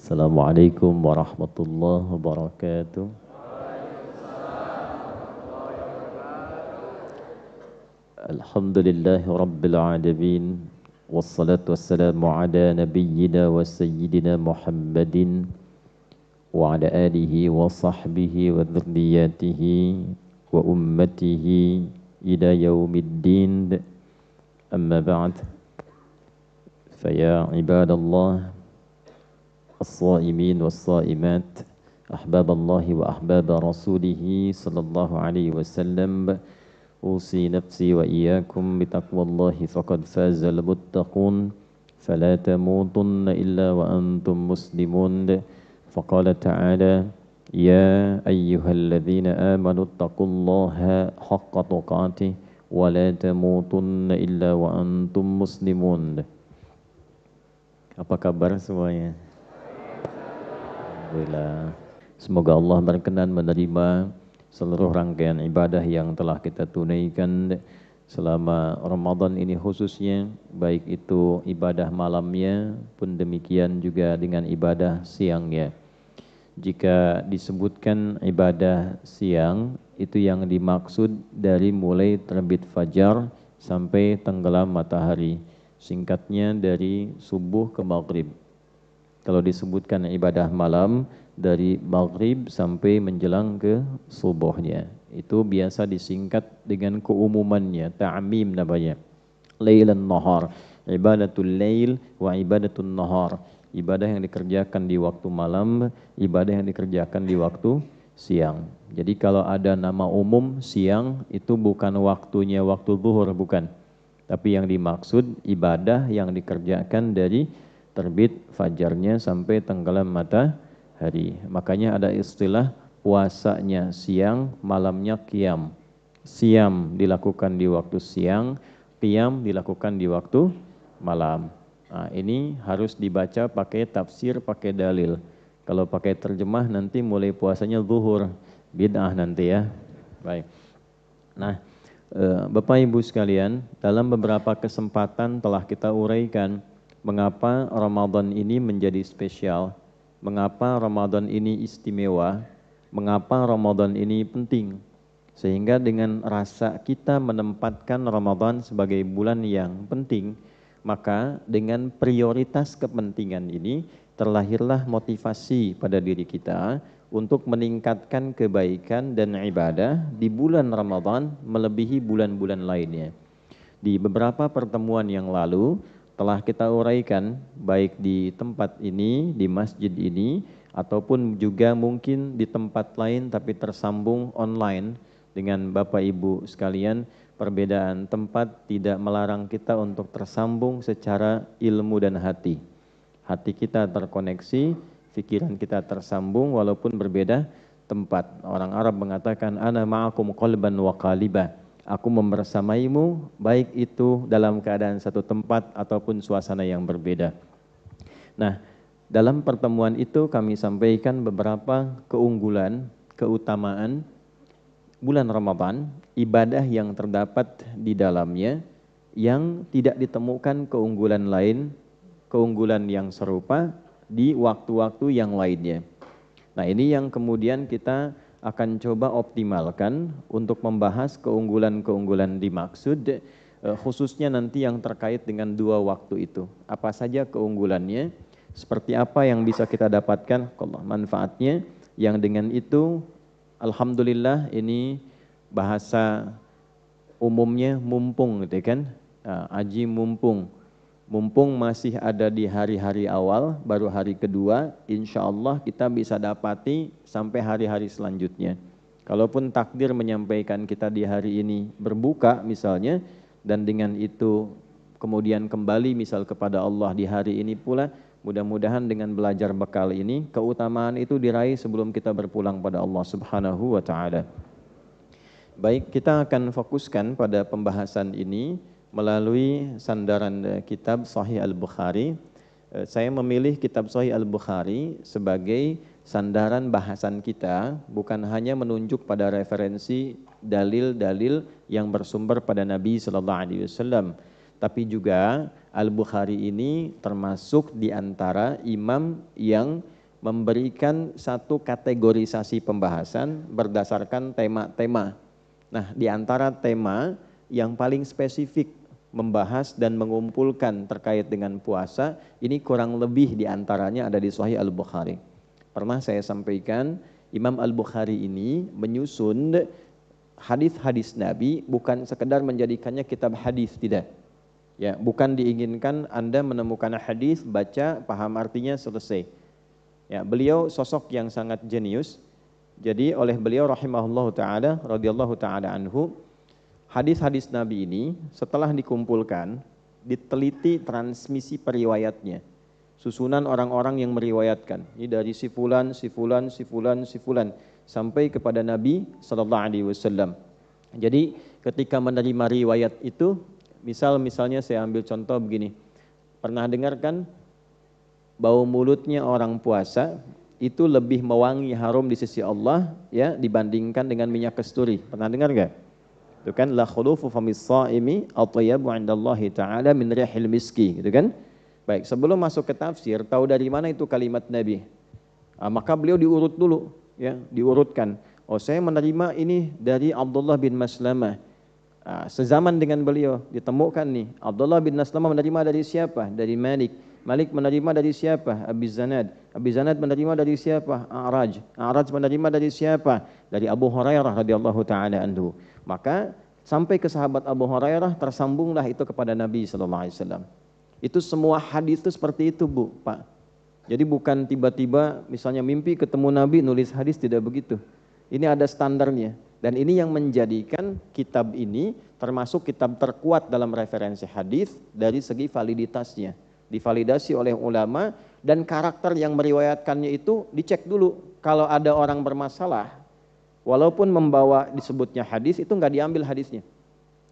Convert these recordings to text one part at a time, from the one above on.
Assalamualaikum warahmatullahi wabarakatuh. Alhamdulillahi rabbil alamin. Wassalatu wassalamu ala nabiyyina wa sayyidina Muhammadin wa ala alihi wa sahbihi wa dhurriyyatihi wa ummatihi ila yaumiddin. Amma ba'd. Faya ibadallah الصائمين والصائمات أحباب الله وأحباب رسوله صلى الله عليه وسلم أوصي نفسي وإياكم بتقوى الله فقد فاز المتقون فلا تموتن إلا وأنتم مسلمون فقال تعالى يا أيها الذين آمنوا اتقوا الله حق تقاته ولا تموتن إلا وأنتم مسلمون. Apa kabar semuanya? Alhamdulillah. Semoga Allah berkenan menerima seluruh rangkaian ibadah yang telah kita tunaikan selama Ramadan ini khususnya, baik itu ibadah malamnya pun demikian juga dengan ibadah siangnya. Jika disebutkan ibadah siang, itu yang dimaksud dari mulai terbit fajar sampai tenggelam matahari. Singkatnya dari subuh ke maghrib. Kalau disebutkan ibadah malam dari maghrib sampai menjelang ke subuhnya, itu biasa disingkat dengan keumumannya, ta'mim namanya. Lailan nahar, ibadatul lail wa ibadatun nahar. Ibadah yang dikerjakan di waktu malam, ibadah yang dikerjakan di waktu siang. Jadi kalau ada nama umum siang, itu bukan waktunya waktu zuhur, bukan. Tapi yang dimaksud ibadah yang dikerjakan dari terbit fajarnya sampai tenggelam matahari. Makanya ada istilah puasanya siang, malamnya qiyam. Siam dilakukan di waktu siang, qiyam dilakukan di waktu malam. Nah, ini harus dibaca pakai tafsir, pakai dalil. Kalau pakai terjemah nanti mulai puasanya zuhur, bid'ah nanti ya. Baik. Nah, Bapak Ibu sekalian, dalam beberapa kesempatan telah kita uraikan mengapa Ramadan ini menjadi spesial, mengapa Ramadan ini istimewa, mengapa Ramadan ini penting. Sehingga dengan rasa kita menempatkan Ramadan sebagai bulan yang penting, maka dengan prioritas kepentingan ini terlahirlah motivasi pada diri kita untuk meningkatkan kebaikan dan ibadah di bulan Ramadan melebihi bulan-bulan lainnya. Di beberapa pertemuan yang lalu telah kita uraikan baik di tempat ini, di masjid ini, ataupun juga mungkin di tempat lain tapi tersambung online dengan Bapak Ibu sekalian. Perbedaan tempat tidak melarang kita untuk tersambung secara ilmu dan hati. Hati kita terkoneksi, pikiran kita tersambung walaupun berbeda tempat. Orang Arab mengatakan, ana ma'akum qalban wa qalibah. Aku membersamaimu, baik itu dalam keadaan satu tempat ataupun suasana yang berbeda. Nah, dalam pertemuan itu kami sampaikan beberapa keunggulan, keutamaan bulan Ramadan, ibadah yang terdapat di dalamnya, yang tidak ditemukan keunggulan lain, keunggulan yang serupa di waktu-waktu yang lainnya. Nah, ini yang kemudian kita akan coba optimalkan untuk membahas keunggulan-keunggulan dimaksud, khususnya nanti yang terkait dengan dua waktu itu. Apa saja keunggulannya, seperti apa yang bisa kita dapatkan, manfaatnya, yang dengan itu alhamdulillah ini bahasa umumnya mumpung gitu kan, aji mumpung. Mumpung masih ada di hari-hari awal, baru hari kedua, insya Allah kita bisa dapati sampai hari-hari selanjutnya. Kalaupun takdir menyampaikan kita di hari ini berbuka misalnya, dan dengan itu kemudian kembali misal kepada Allah di hari ini pula, mudah-mudahan dengan belajar bekal ini, keutamaan itu diraih sebelum kita berpulang pada Allah Subhanahu wa Ta'ala. Baik, kita akan fokuskan pada pembahasan ini melalui sandaran kitab Sahih Al-Bukhari. Saya memilih kitab Sahih Al-Bukhari sebagai sandaran bahasan kita, bukan hanya menunjuk pada referensi dalil-dalil yang bersumber pada Nabi SAW, tapi juga Al-Bukhari ini termasuk di antara imam yang memberikan satu kategorisasi pembahasan berdasarkan tema-tema. Nah, di antara tema yang paling spesifik membahas dan mengumpulkan terkait dengan puasa, ini kurang lebih di antaranya ada di Sahih Al-Bukhari. Pernah saya sampaikan, Imam Al-Bukhari ini menyusun hadis-hadis Nabi bukan sekedar menjadikannya kitab hadis, tidak. Ya, bukan diinginkan Anda menemukan hadis, baca, paham artinya, selesai. Ya, beliau sosok yang sangat jenius. Jadi oleh beliau rahimahullahu taala radhiyallahu taala anhu, hadis-hadis Nabi ini setelah dikumpulkan, diteliti transmisi periwayatnya. Susunan orang-orang yang meriwayatkan. Ini dari si fulan, si fulan, si fulan, si fulan sampai kepada Nabi sallallahu alaihi wasallam. Jadi ketika menerima riwayat itu, misalnya saya ambil contoh begini. Pernah dengar kan bau mulutnya orang puasa itu lebih mewangi harum di sisi Allah ya dibandingkan dengan minyak kasturi. Pernah dengar enggak? Itu kan la khulufu famis shaimi atyabu 'indallahi ta'ala min rihil miski, gitu kan? Baik, sebelum masuk ke tafsir, tahu dari mana itu kalimat Nabi? Maka beliau diurut dulu ya, diurutkan. Oh, saya menerima ini dari Abdullah bin Maslamah. Sezaman dengan beliau ditemukan nih, Abdullah bin Maslamah menerima dari siapa? Dari Malik. Malik menerima dari siapa? Abi Zanad. Abi Zanad menerima dari siapa? A'raj. A'raj menerima dari siapa? Dari Abu Hurairah radhiyallahu taala anhu. Maka sampai ke sahabat Abu Hurairah tersambunglah itu kepada Nabi sallallahu alaihi wasallam. Itu semua hadis itu seperti itu, Bu, Pak. Jadi bukan tiba-tiba misalnya mimpi ketemu Nabi nulis hadis, tidak begitu. Ini ada standarnya. Dan ini yang menjadikan kitab ini termasuk kitab terkuat dalam referensi hadis dari segi validitasnya. Divalidasi oleh ulama dan karakter yang meriwayatkannya itu dicek dulu. Kalau ada orang bermasalah, walaupun membawa disebutnya hadis, itu nggak diambil hadisnya.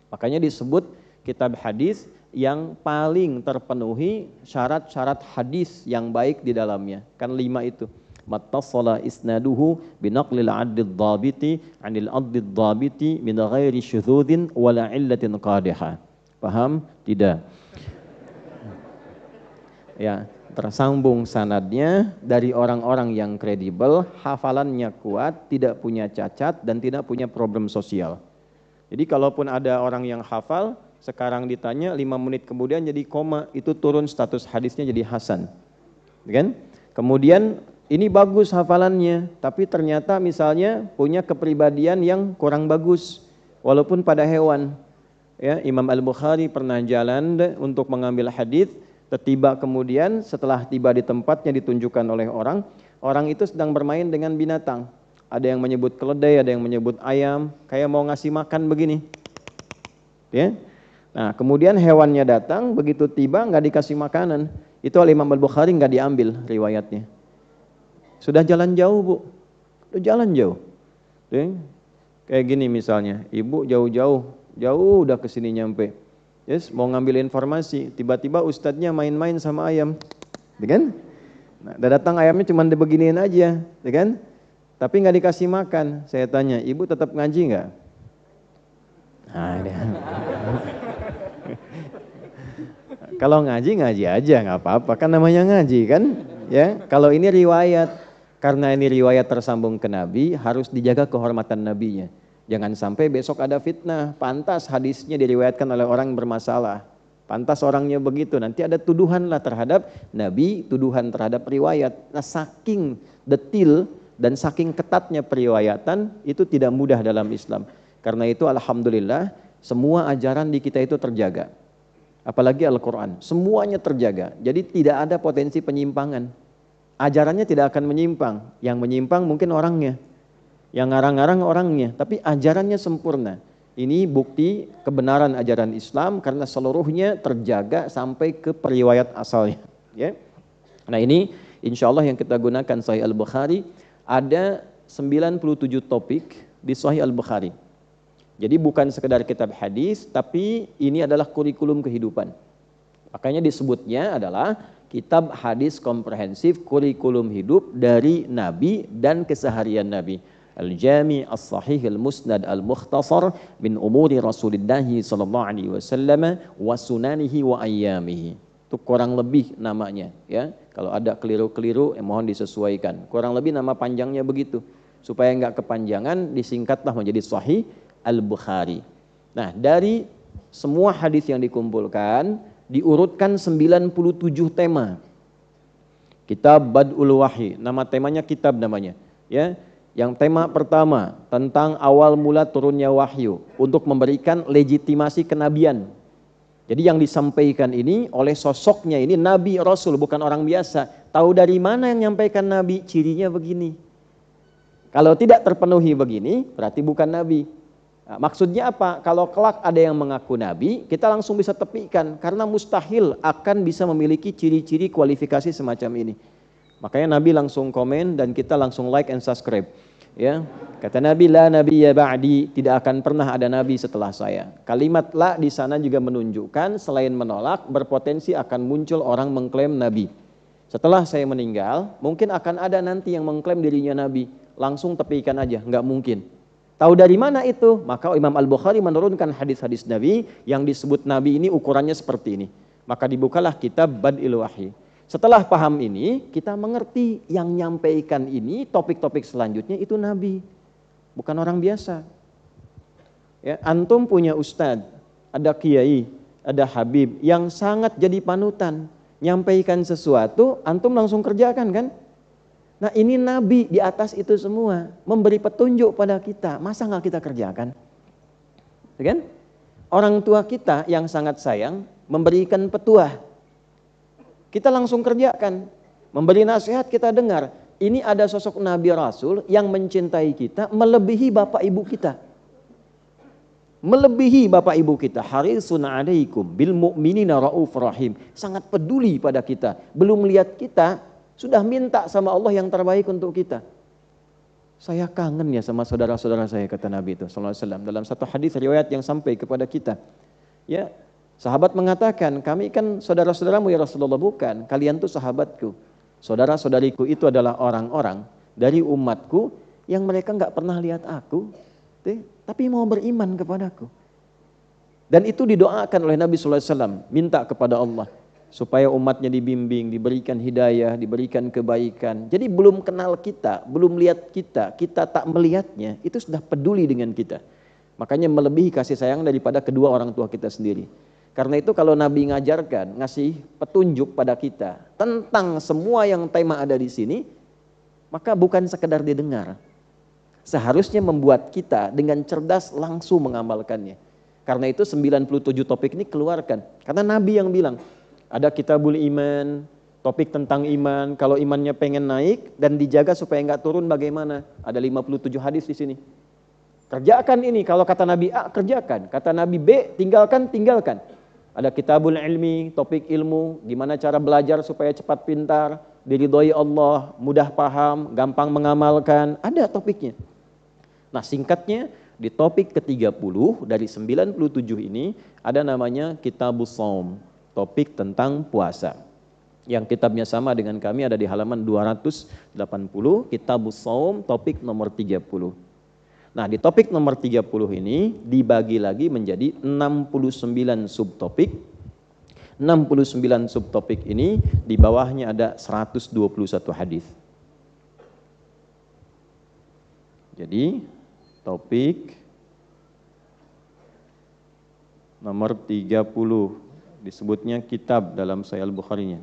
Makanya disebut kitab hadis yang paling terpenuhi syarat-syarat hadis yang baik di dalamnya. Kan 5 itu. Mattasala isnaduhu binaqlil 'adlid dhabiti 'anil 'adlid dhabiti min ghairi syudzudin wala 'illatin qadihah. Paham? Tidak. Ya, tersambung sanadnya dari orang-orang yang kredibel, hafalannya kuat, tidak punya cacat dan tidak punya problem sosial. Jadi kalaupun ada orang yang hafal, sekarang ditanya 5 menit kemudian jadi koma, itu turun status hadisnya jadi hasan. Kan? Kemudian ini bagus hafalannya, tapi ternyata misalnya punya kepribadian yang kurang bagus walaupun pada hewan. Ya, Imam Al-Bukhari pernah jalan untuk mengambil hadis. Tiba kemudian setelah tiba di tempatnya ditunjukkan oleh orang itu sedang bermain dengan binatang. Ada yang menyebut keledai, ada yang menyebut ayam, kayak mau ngasih makan begini. Ya. Nah, kemudian hewannya datang, begitu tiba nggak dikasih makanan. Itu oleh Imam Al-Bukhari nggak diambil riwayatnya. Sudah jalan jauh, Bu. Sudah jalan jauh. Ya. Kayak gini misalnya, ibu jauh udah kesini nyampe. Yes, mau ngambil informasi, tiba-tiba ustadznya main-main sama ayam, kan? Nah, datang ayamnya cuma dibeginiin aja, kan? Tapi nggak dikasih makan. Saya tanya, ibu tetap ngaji nggak? Nah, kalau ngaji aja, nggak apa-apa, kan namanya ngaji, kan? Ya, kalau ini riwayat, karena ini riwayat tersambung ke Nabi, harus dijaga kehormatan Nabinya. Jangan sampai besok ada fitnah, pantas hadisnya diriwayatkan oleh orang yang bermasalah. Pantas orangnya begitu, nanti ada tuduhanlah terhadap Nabi, tuduhan terhadap riwayat. Nah, saking detil dan saking ketatnya periwayatan, itu tidak mudah dalam Islam. Karena itu alhamdulillah, semua ajaran di kita itu terjaga. Apalagi Al-Quran, semuanya terjaga. Jadi tidak ada potensi penyimpangan. Ajarannya tidak akan menyimpang, yang menyimpang mungkin orangnya. Yang ngarang-ngarang orangnya, tapi ajarannya sempurna. Ini bukti kebenaran ajaran Islam karena seluruhnya terjaga sampai ke periwayat asalnya. Ya. Nah, ini insya Allah yang kita gunakan Sahih Al-Bukhari, ada 97 topik di Sahih Al-Bukhari. Jadi bukan sekedar kitab hadis, tapi ini adalah kurikulum kehidupan. Makanya disebutnya adalah kitab hadis komprehensif kurikulum hidup dari Nabi dan keseharian Nabi. Al-Jami' As-Sahih Al-Musnad Al-Mukhtasar min umuri Rasulillah sallallahu alaihi wasallam wa sunanihi wa ayyamihi. Itu kurang lebih namanya, ya. Kalau ada keliru-keliru, mohon disesuaikan. Kurang lebih nama panjangnya begitu. Supaya enggak kepanjangan, disingkatlah menjadi Sahih Al-Bukhari. Nah, dari semua hadis yang dikumpulkan, diurutkan 97 tema. Kitab Bad'ul Wahyi, nama temanya kitab namanya, ya. Yang tema pertama tentang awal mula turunnya wahyu untuk memberikan legitimasi kenabian. Jadi yang disampaikan ini oleh sosoknya ini Nabi Rasul, bukan orang biasa. Tahu dari mana yang menyampaikan Nabi? Cirinya begini. Kalau tidak terpenuhi begini, berarti bukan Nabi. Nah, maksudnya apa? Kalau kelak ada yang mengaku Nabi, kita langsung bisa tepikan. Karena mustahil akan bisa memiliki ciri-ciri kualifikasi semacam ini. Makanya Nabi langsung komen dan kita langsung like and subscribe. Ya, kata Nabi, la nabiyya ba'di, tidak akan pernah ada nabi setelah saya. Kalimat la di sana juga menunjukkan selain menolak, berpotensi akan muncul orang mengklaim nabi. Setelah saya meninggal, mungkin akan ada nanti yang mengklaim dirinya nabi. Langsung tepikan aja, nggak mungkin. Tahu dari mana itu? Maka Imam Al-Bukhari menurunkan hadis-hadis Nabi yang disebut Nabi ini ukurannya seperti ini. Maka dibukalah kitab Bad'il Wahyi. Setelah paham ini, kita mengerti yang nyampaikan ini, topik-topik selanjutnya itu Nabi. Bukan orang biasa. Ya, antum punya ustadz, ada kiai, ada habib yang sangat jadi panutan. Nyampaikan sesuatu, antum langsung kerjakan kan? Nah ini Nabi di atas itu semua, memberi petunjuk pada kita, masa nggak kita kerjakan? Kan? Orang tua kita yang sangat sayang memberikan petuah, kita langsung kerjakan. Memberi nasihat kita dengar, ini ada sosok Nabi Rasul yang mencintai kita melebihi bapak ibu kita. Melebihi bapak ibu kita, harisun alaikum bil mu'minina rauf rahim, sangat peduli pada kita, belum lihat kita sudah minta sama Allah yang terbaik untuk kita. Saya kangen ya sama saudara-saudara saya, kata Nabi itu sallallahu alaihi wasallam dalam satu hadis riwayat yang sampai kepada kita. Ya, sahabat mengatakan, kami kan saudara-saudaramu ya Rasulullah. Bukan, kalian tuh sahabatku. Saudara-saudariku itu adalah orang-orang dari umatku yang mereka enggak pernah lihat aku, tapi mau beriman kepadaku. Dan itu didoakan oleh Nabi sallallahu alaihi wasallam, minta kepada Allah supaya umatnya dibimbing, diberikan hidayah, diberikan kebaikan. Jadi belum kenal kita, belum lihat kita, kita tak melihatnya, itu sudah peduli dengan kita. Makanya melebihi kasih sayang daripada kedua orang tua kita sendiri. Karena itu kalau Nabi ngajarkan, ngasih petunjuk pada kita tentang semua yang tema ada di sini, maka bukan sekedar didengar. Seharusnya membuat kita dengan cerdas langsung mengamalkannya. Karena itu 97 topik ini keluarkan. Karena Nabi yang bilang, ada kitabul iman, topik tentang iman. Kalau imannya pengen naik dan dijaga supaya enggak turun bagaimana? Ada 57 hadis di sini. Kerjakan ini, kalau kata Nabi A, kerjakan. Kata Nabi B, tinggalkan, tinggalkan. Ada kitabul ilmi, topik ilmu, gimana cara belajar supaya cepat pintar, diridhoi Allah, mudah paham, gampang mengamalkan. Ada topiknya. Nah singkatnya, di topik ke-30 dari 97 ini, ada namanya kitabus shaum. Topik tentang puasa. Yang kitabnya sama dengan kami ada di halaman 280, Kitabus Shaum, topik nomor 30. Nah, di topik nomor 30 ini dibagi lagi menjadi 69 subtopik. 69 subtopik ini di bawahnya ada 121 hadis. Jadi, topik nomor 30 disebutnya kitab dalam Sahih Al-Bukhari-nya.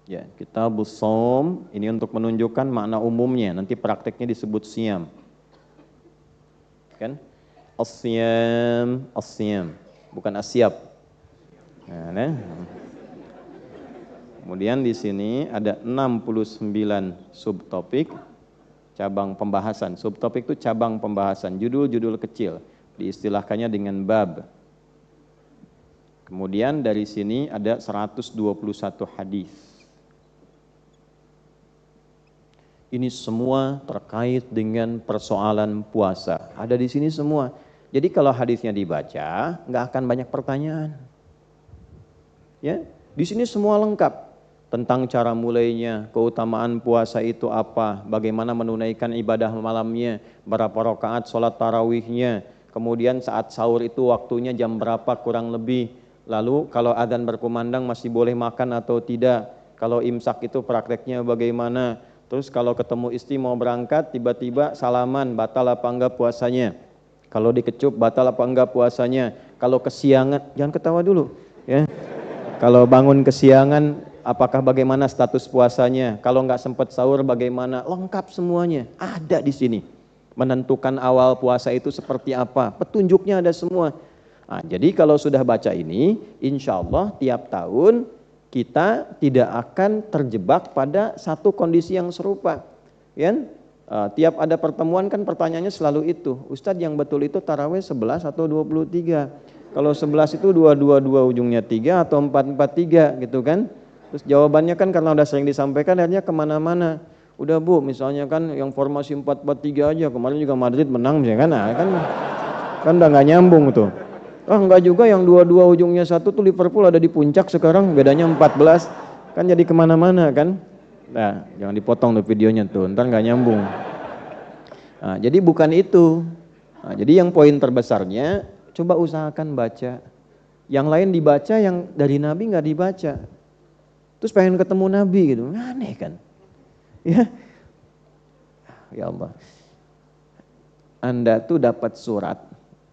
Ya, Kitabus Shaum ini untuk menunjukkan makna umumnya, nanti prakteknya disebut siam. Kan? As-siyam, as-siyam, bukan asyab. Nah. Kemudian di sini ada 69 subtopik, cabang pembahasan. Subtopik itu cabang pembahasan, judul-judul kecil, diistilahkannya dengan bab. Kemudian dari sini ada 121 hadis. Ini semua terkait dengan persoalan puasa. Ada di sini semua. Jadi kalau hadisnya dibaca, nggak akan banyak pertanyaan. Ya, di sini semua lengkap tentang cara mulainya, keutamaan puasa itu apa, bagaimana menunaikan ibadah malamnya, berapa rakaat sholat tarawihnya, kemudian saat sahur itu waktunya jam berapa kurang lebih. Lalu kalau adzan berkumandang masih boleh makan atau tidak? Kalau imsak itu prakteknya bagaimana? Terus kalau ketemu istri mau berangkat tiba-tiba salaman, batal apa enggak puasanya? Kalau dikecup batal apa enggak puasanya? Kalau kesiangan, jangan ketawa dulu ya. Kalau bangun kesiangan apakah bagaimana status puasanya? Kalau enggak sempat sahur bagaimana? Lengkap semuanya, ada di sini. Menentukan awal puasa itu seperti apa? Petunjuknya ada semua. Nah, jadi kalau sudah baca ini, insya Allah tiap tahun kita tidak akan terjebak pada satu kondisi yang serupa. Ya? Tiap ada pertemuan kan pertanyaannya selalu itu, Ustadz yang betul itu tarawih 11 atau 23? Kalau 11 itu 222 ujungnya 3 atau 443 gitu kan. Terus jawabannya kan karena udah sering disampaikan akhirnya kemana-mana. Udah Bu, misalnya kan yang formasi 443 aja, kemarin juga Madrid menang misalnya kan, nah, kan udah nggak nyambung tuh. Enggak juga yang dua-dua ujungnya satu tuh Liverpool ada di puncak sekarang bedanya 14 kan jadi kemana-mana kan. Nah jangan dipotong tuh videonya tuh ntar nggak nyambung. Nah, jadi bukan itu. Nah, jadi yang poin terbesarnya coba usahakan baca. Yang lain dibaca, yang dari Nabi nggak dibaca. Terus pengen ketemu Nabi gitu, aneh kan? Ya, ya Allah. Anda tuh dapat surat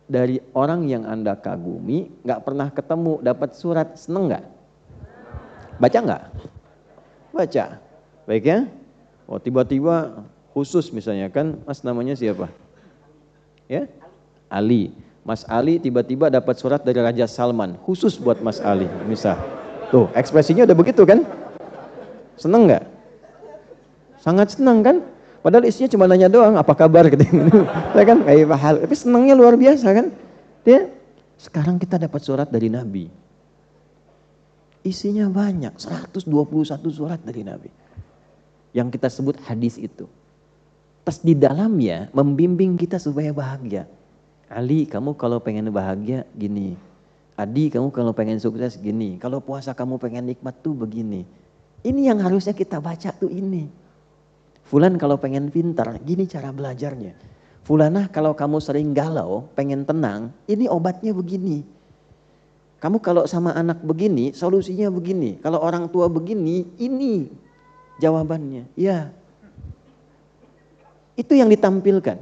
dari orang yang Anda kagumi, nggak pernah ketemu, dapat surat, seneng nggak? Baca nggak? Baca. Baik ya? Oh tiba-tiba khusus misalnya kan, Mas namanya siapa? Ya? Ali. Mas Ali tiba-tiba dapat surat dari Raja Salman, khusus buat Mas Ali, misal. Tuh, ekspresinya udah begitu kan? Seneng nggak? Sangat senang kan? Padahal isinya cuma nanya doang, apa kabar gitu. Ya kan? Kayak hal, tapi senangnya luar biasa kan? Dia sekarang kita dapat surat dari Nabi. Isinya banyak, 121 surat dari Nabi. Yang kita sebut hadis itu. Terus di dalamnya membimbing kita supaya bahagia. Ali, kamu kalau pengen bahagia gini. Adi, kamu kalau pengen sukses gini. Kalau puasa kamu pengen nikmat tuh begini. Ini yang harusnya kita baca tuh ini. Fulan kalau pengen pintar, gini cara belajarnya. Fulanah kalau kamu sering galau, pengen tenang, ini obatnya begini. Kamu kalau sama anak begini, solusinya begini. Kalau orang tua begini, ini jawabannya. Ya, itu yang ditampilkan.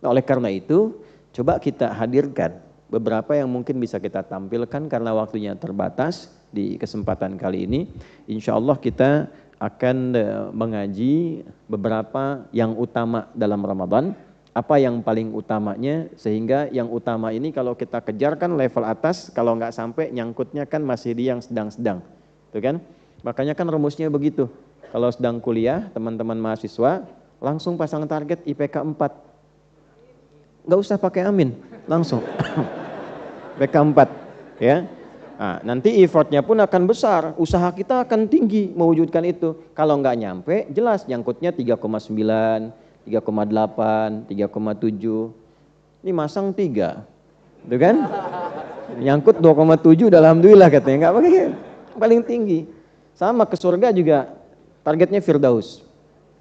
Nah, oleh karena itu, coba kita hadirkan beberapa yang mungkin bisa kita tampilkan karena waktunya terbatas di kesempatan kali ini. Insya Allah kita akan mengaji beberapa yang utama dalam Ramadan. Apa yang paling utamanya, sehingga yang utama ini kalau kita kejarkan level atas, kalau nggak sampai nyangkutnya kan masih di yang sedang-sedang. Tuh kan? Makanya kan rumusnya begitu. Kalau sedang kuliah, teman-teman mahasiswa, langsung pasang target IPK 4. Nggak usah pakai amin, langsung. IPK 4. Ya. Nah, nanti effortnya pun akan besar, usaha kita akan tinggi mewujudkan itu. Kalau nggak nyampe, jelas nyangkutnya 3,9, 3,8, 3,7. Ini masang 3. Itu kan? Nyangkut 2,7 udah alhamdulillah katanya, nggak pakai paling tinggi. Sama ke surga juga targetnya Firdaus.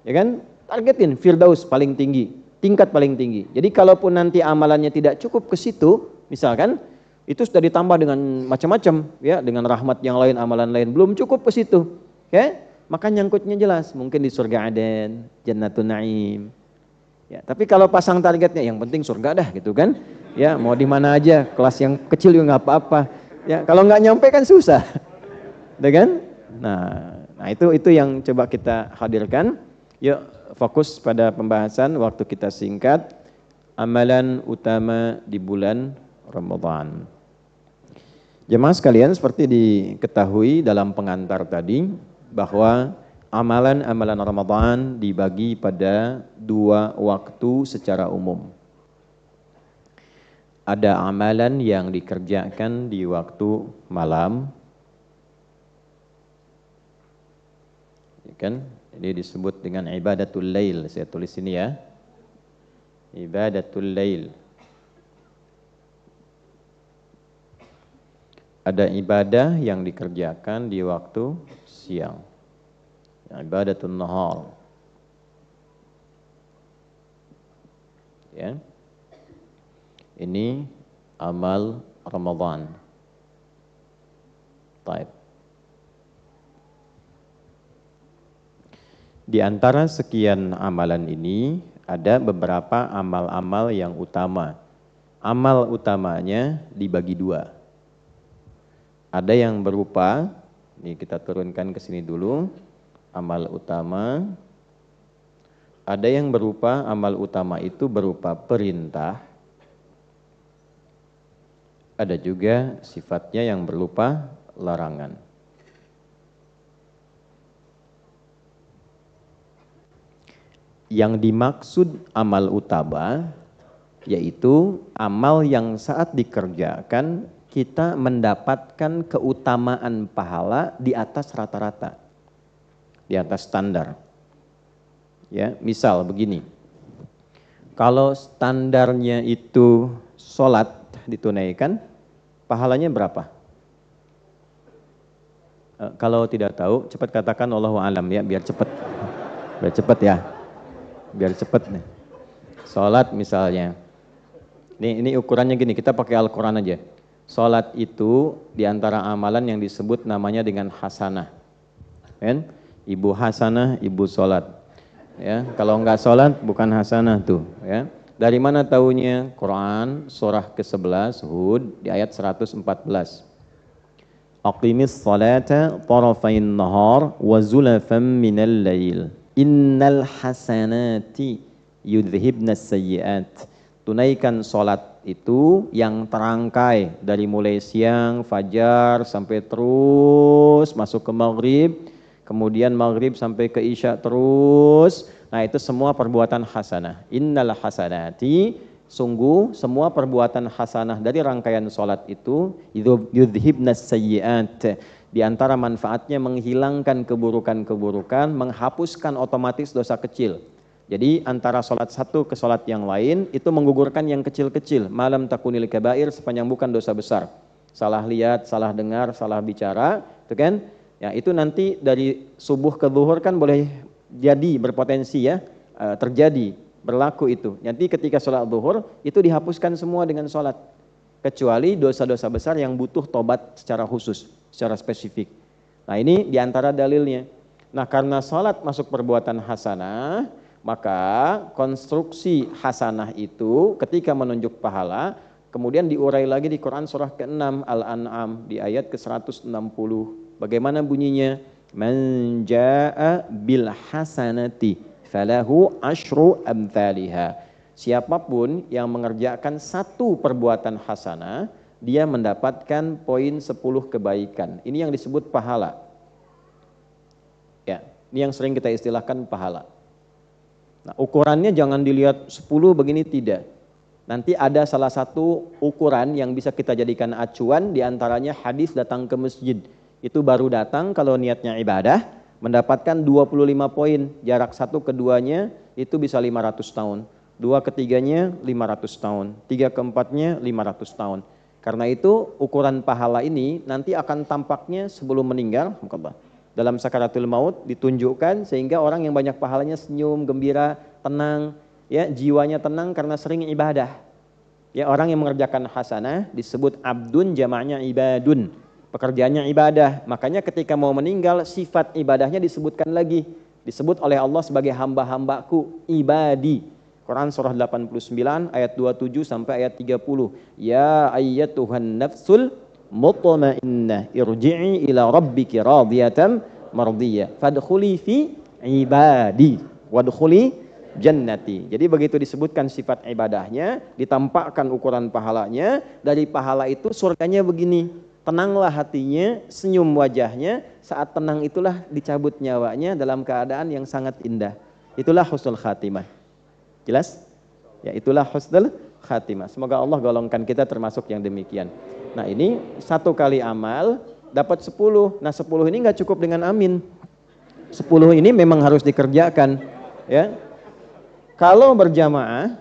Ya kan? Targetin Firdaus paling tinggi, tingkat paling tinggi. Jadi kalaupun nanti amalannya tidak cukup ke situ, misalkan itu sudah ditambah dengan macam-macam ya, dengan rahmat yang lain, amalan lain belum cukup ke situ. Ya? Maka nyangkutnya jelas, mungkin di surga Aden, Jannatun Naim. Ya, tapi kalau pasang targetnya yang penting surga dah gitu kan. Ya, mau di mana aja, kelas yang kecil juga nggak apa-apa. Ya, kalau nggak nyampe kan susah. Udah kan? Nah itu yang coba kita hadirkan. Yuk fokus pada pembahasan, waktu kita singkat. Amalan utama di bulan Ramadan. Jemaah sekalian, seperti diketahui dalam pengantar tadi bahwa amalan-amalan Ramadan dibagi pada 2 waktu secara umum. Ada amalan yang dikerjakan di waktu malam, ya kan? Jadi disebut dengan ibadatul lail. Saya tulis ini ya, ibadatul lail. Ada ibadah yang dikerjakan di waktu siang, ibadatul nahar. Ya. Ini amal Ramadan. Taib. Di antara sekian amalan ini ada beberapa amal-amal yang utama. Amal utamanya dibagi dua. Ada yang berupa, ini kita turunkan ke sini dulu, amal utama. Ada yang berupa, amal utama itu berupa perintah. Ada juga sifatnya yang berupa larangan. Yang dimaksud amal utama yaitu amal yang saat dikerjakan kita mendapatkan keutamaan pahala di atas rata-rata, di atas standar. Ya, misal begini, kalau standarnya itu sholat ditunaikan, pahalanya berapa? Kalau tidak tahu, cepat katakan Allahu a'lam ya, biar cepat. Biar cepat ya. Biar cepat nih. Sholat misalnya. Ini ukurannya gini, kita pakai Al-Quran aja. Sholat itu diantara amalan yang disebut namanya dengan hasanah. Kan? Ibu hasanah, ibu sholat. Ya, kalau enggak sholat bukan hasanah tuh. Ya. Dari mana taunya? Quran surah ke-11 Hud di ayat 114. Aqimis sholata tarafain nahar wa zulafan minal lail. Innal hasanati yudhibnas sayyiat. Tunaikan sholat itu yang terangkai dari mulai siang, fajar, sampai terus masuk ke maghrib, kemudian maghrib sampai ke isya terus. Nah itu semua perbuatan hasanah. Innal hasanati, sungguh semua perbuatan hasanah dari rangkaian sholat itu yudhibnas sayyiat. Di antara manfaatnya menghilangkan keburukan-keburukan, menghapuskan otomatis dosa kecil. Jadi antara sholat satu ke sholat yang lain itu menggugurkan yang kecil-kecil. Malam takunil kabair, sepanjang bukan dosa besar. Salah lihat, salah dengar, salah bicara, itu kan? Ya itu nanti dari subuh ke zuhur kan boleh jadi berpotensi ya, terjadi, berlaku itu. Nanti ketika sholat zuhur itu dihapuskan semua dengan sholat. Kecuali dosa-dosa besar yang butuh tobat secara khusus, secara spesifik. Nah ini diantara dalilnya. Nah karena sholat masuk perbuatan hasanah, maka konstruksi hasanah itu ketika menunjuk pahala, kemudian diurai lagi di Quran surah ke-6 Al-An'am di ayat ke-160. Bagaimana bunyinya? Man jaa'a bil hasanati falahu asyru amthaliha. Siapapun yang mengerjakan satu perbuatan hasanah, dia mendapatkan poin 10 kebaikan. Ini yang disebut pahala. Ya, ini yang sering kita istilahkan pahala. Nah, ukurannya jangan dilihat 10 begini, tidak. Nanti ada salah satu ukuran yang bisa kita jadikan acuan, diantaranya hadis datang ke masjid. Itu baru datang kalau niatnya ibadah, mendapatkan 25 poin. Jarak satu keduanya itu bisa 500 tahun. Dua ketiganya 500 tahun. Tiga keempatnya 500 tahun. Karena itu ukuran pahala ini nanti akan tampaknya sebelum meninggal. Dalam sakaratul maut ditunjukkan sehingga orang yang banyak pahalanya senyum, gembira, tenang, ya jiwanya tenang karena sering ibadah. Ya orang yang mengerjakan hasanah disebut abdun, jamaknya ibadun. Pekerjaannya ibadah. Makanya ketika mau meninggal sifat ibadahnya disebutkan lagi. Disebut oleh Allah sebagai hamba-hambaku, ibadi. Quran surah 89 ayat 27 sampai ayat 30. Ya ayyatuhan nafsul mutmainnah irji'i ila rabbiki radiyatan mardiyah fadkhuli fi ibadi wadkhuli jannati. Jadi begitu disebutkan sifat ibadahnya, ditampakkan ukuran pahalanya, dari pahala itu surganya begini, tenanglah hatinya, senyum wajahnya, saat tenang itulah dicabut nyawanya dalam keadaan yang sangat indah. Itulah husnul khatimah. Jelas? Ya itulah husnul khatimah. Semoga Allah golongkan kita termasuk yang demikian. Nah ini satu kali amal dapat 10. Nah 10 ini nggak cukup dengan amin. 10 ini memang harus dikerjakan. Ya. Kalau berjamaah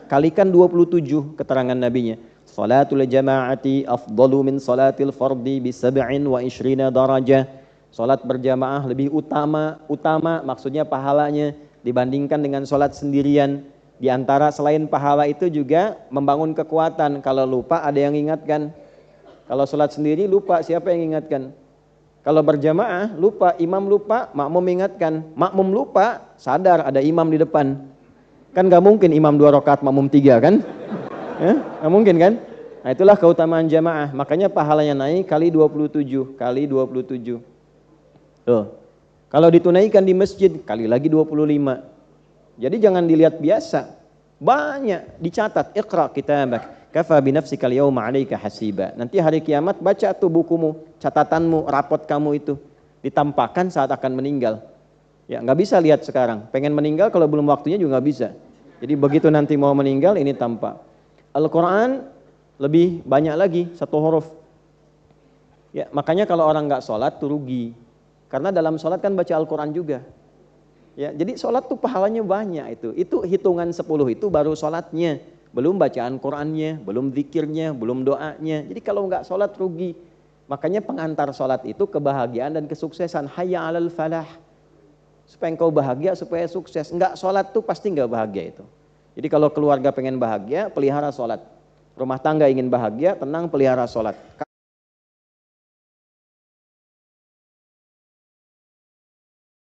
kalikan 27 keterangan nabinya. Salatul jama'ati afdalu min salatil fardi bi 27 darajah. Salat berjamaah lebih utama maksudnya pahalanya dibandingkan dengan salat sendirian. Di antara selain pahala itu juga membangun kekuatan. Kalau lupa ada yang ingatkan. Kalau sholat sendiri lupa, siapa yang ingatkan? Kalau berjamaah lupa, imam lupa, makmum ingatkan. Makmum lupa, sadar ada imam di depan. Kan gak mungkin imam 2 rakaat, makmum 3 kan? Ya, gak mungkin kan? Nah itulah keutamaan jamaah. Makanya pahalanya naik kali 27. Kali 27. Tuh. Kalau ditunaikan di masjid, kali lagi 25. Jadi jangan dilihat biasa. Banyak dicatat. Iqra kitabak. Kafa binafsikal yawma 'alaika hasiba. Nanti hari kiamat baca tuh bukumu, catatanmu, rapot kamu itu ditampakkan saat akan meninggal. Ya, nggak bisa lihat sekarang. Pengen meninggal kalau belum waktunya juga nggak bisa. Jadi begitu nanti mau meninggal ini tampak. Al-Qur'an lebih banyak lagi 1 huruf. Ya, makanya kalau orang nggak sholat tuh rugi. Karena dalam sholat kan baca Al-Qur'an juga. Ya, jadi sholat tuh pahalanya banyak itu. Itu hitungan 10 itu baru sholatnya. Belum bacaan Qur'annya, belum zikirnya, belum doanya. Jadi kalau nggak sholat rugi. Makanya pengantar sholat itu kebahagiaan dan kesuksesan. Hayya 'alal falah. Supaya engkau bahagia, supaya sukses. Nggak sholat tuh pasti nggak bahagia itu. Jadi kalau keluarga pengen bahagia, pelihara sholat. Rumah tangga ingin bahagia, tenang, pelihara sholat.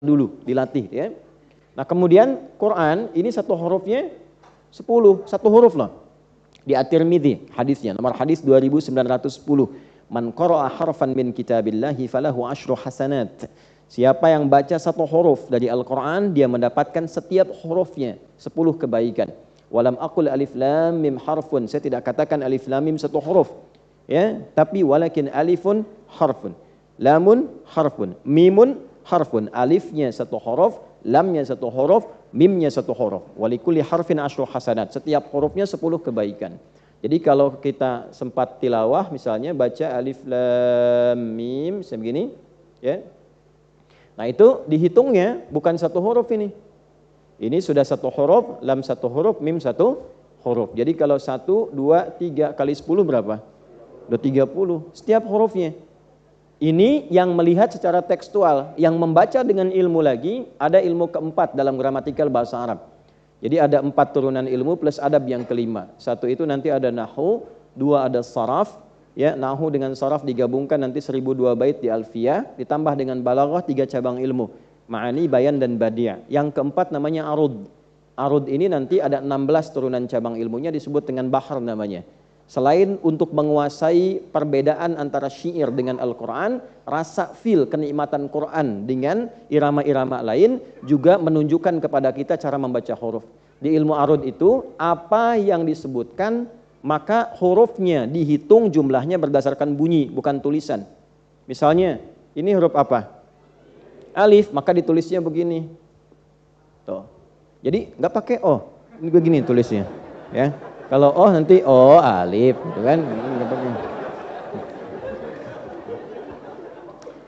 Dulu dilatih ya. Nah kemudian Quran ini 1 hurufnya 10, 1 huruf loh. Di At-Tirmidzi hadisnya, nomor hadis 2910. Man qara'a harfan min kitabillahi falahu 10 hasanat. Siapa yang baca 1 huruf dari Al-Qur'an, dia mendapatkan setiap hurufnya 10 kebaikan. Walam aqul alif lam mim harfun. Saya tidak katakan alif lam mim 1 huruf. Ya, tapi walakin alifun harfun. Lamun harfun, mimun harfun. Alifnya 1 huruf, lamnya 1 huruf, mimnya 1 huruf. Walikulli harfin 10 hasanat. Setiap hurufnya 10 kebaikan. Jadi kalau kita sempat tilawah misalnya baca alif lam mim sebegini, ya. Nah, itu dihitungnya bukan 1 huruf ini. Ini sudah 1 huruf, lam 1 huruf, mim 1 huruf. Jadi kalau 1 2 3 kali 10 berapa? Udah 30 setiap hurufnya. Ini yang melihat secara tekstual, yang membaca dengan ilmu lagi, ada ilmu keempat dalam gramatikal bahasa Arab. Jadi ada 4 turunan ilmu plus adab yang kelima. 1 itu nanti ada nahwu, 2 ada saraf, ya, nahwu dengan saraf digabungkan nanti 1002 bait di alfiyah, ditambah dengan balaghah 3 cabang ilmu, ma'ani, bayan dan badi'. Yang keempat namanya arud. Arud ini nanti ada 16 turunan cabang ilmunya, disebut dengan bahar namanya. Selain untuk menguasai perbedaan antara syair dengan Al-Quran, rasa feel kenikmatan Quran dengan irama-irama lain juga menunjukkan kepada kita cara membaca huruf. Di ilmu arud itu, apa yang disebutkan, maka hurufnya dihitung jumlahnya berdasarkan bunyi, bukan tulisan. Misalnya, ini huruf apa? Alif, maka ditulisnya begini. Tuh. Jadi nggak pakai O, ini begini tulisnya, ya. Kalau oh nanti oh alif gitu kan.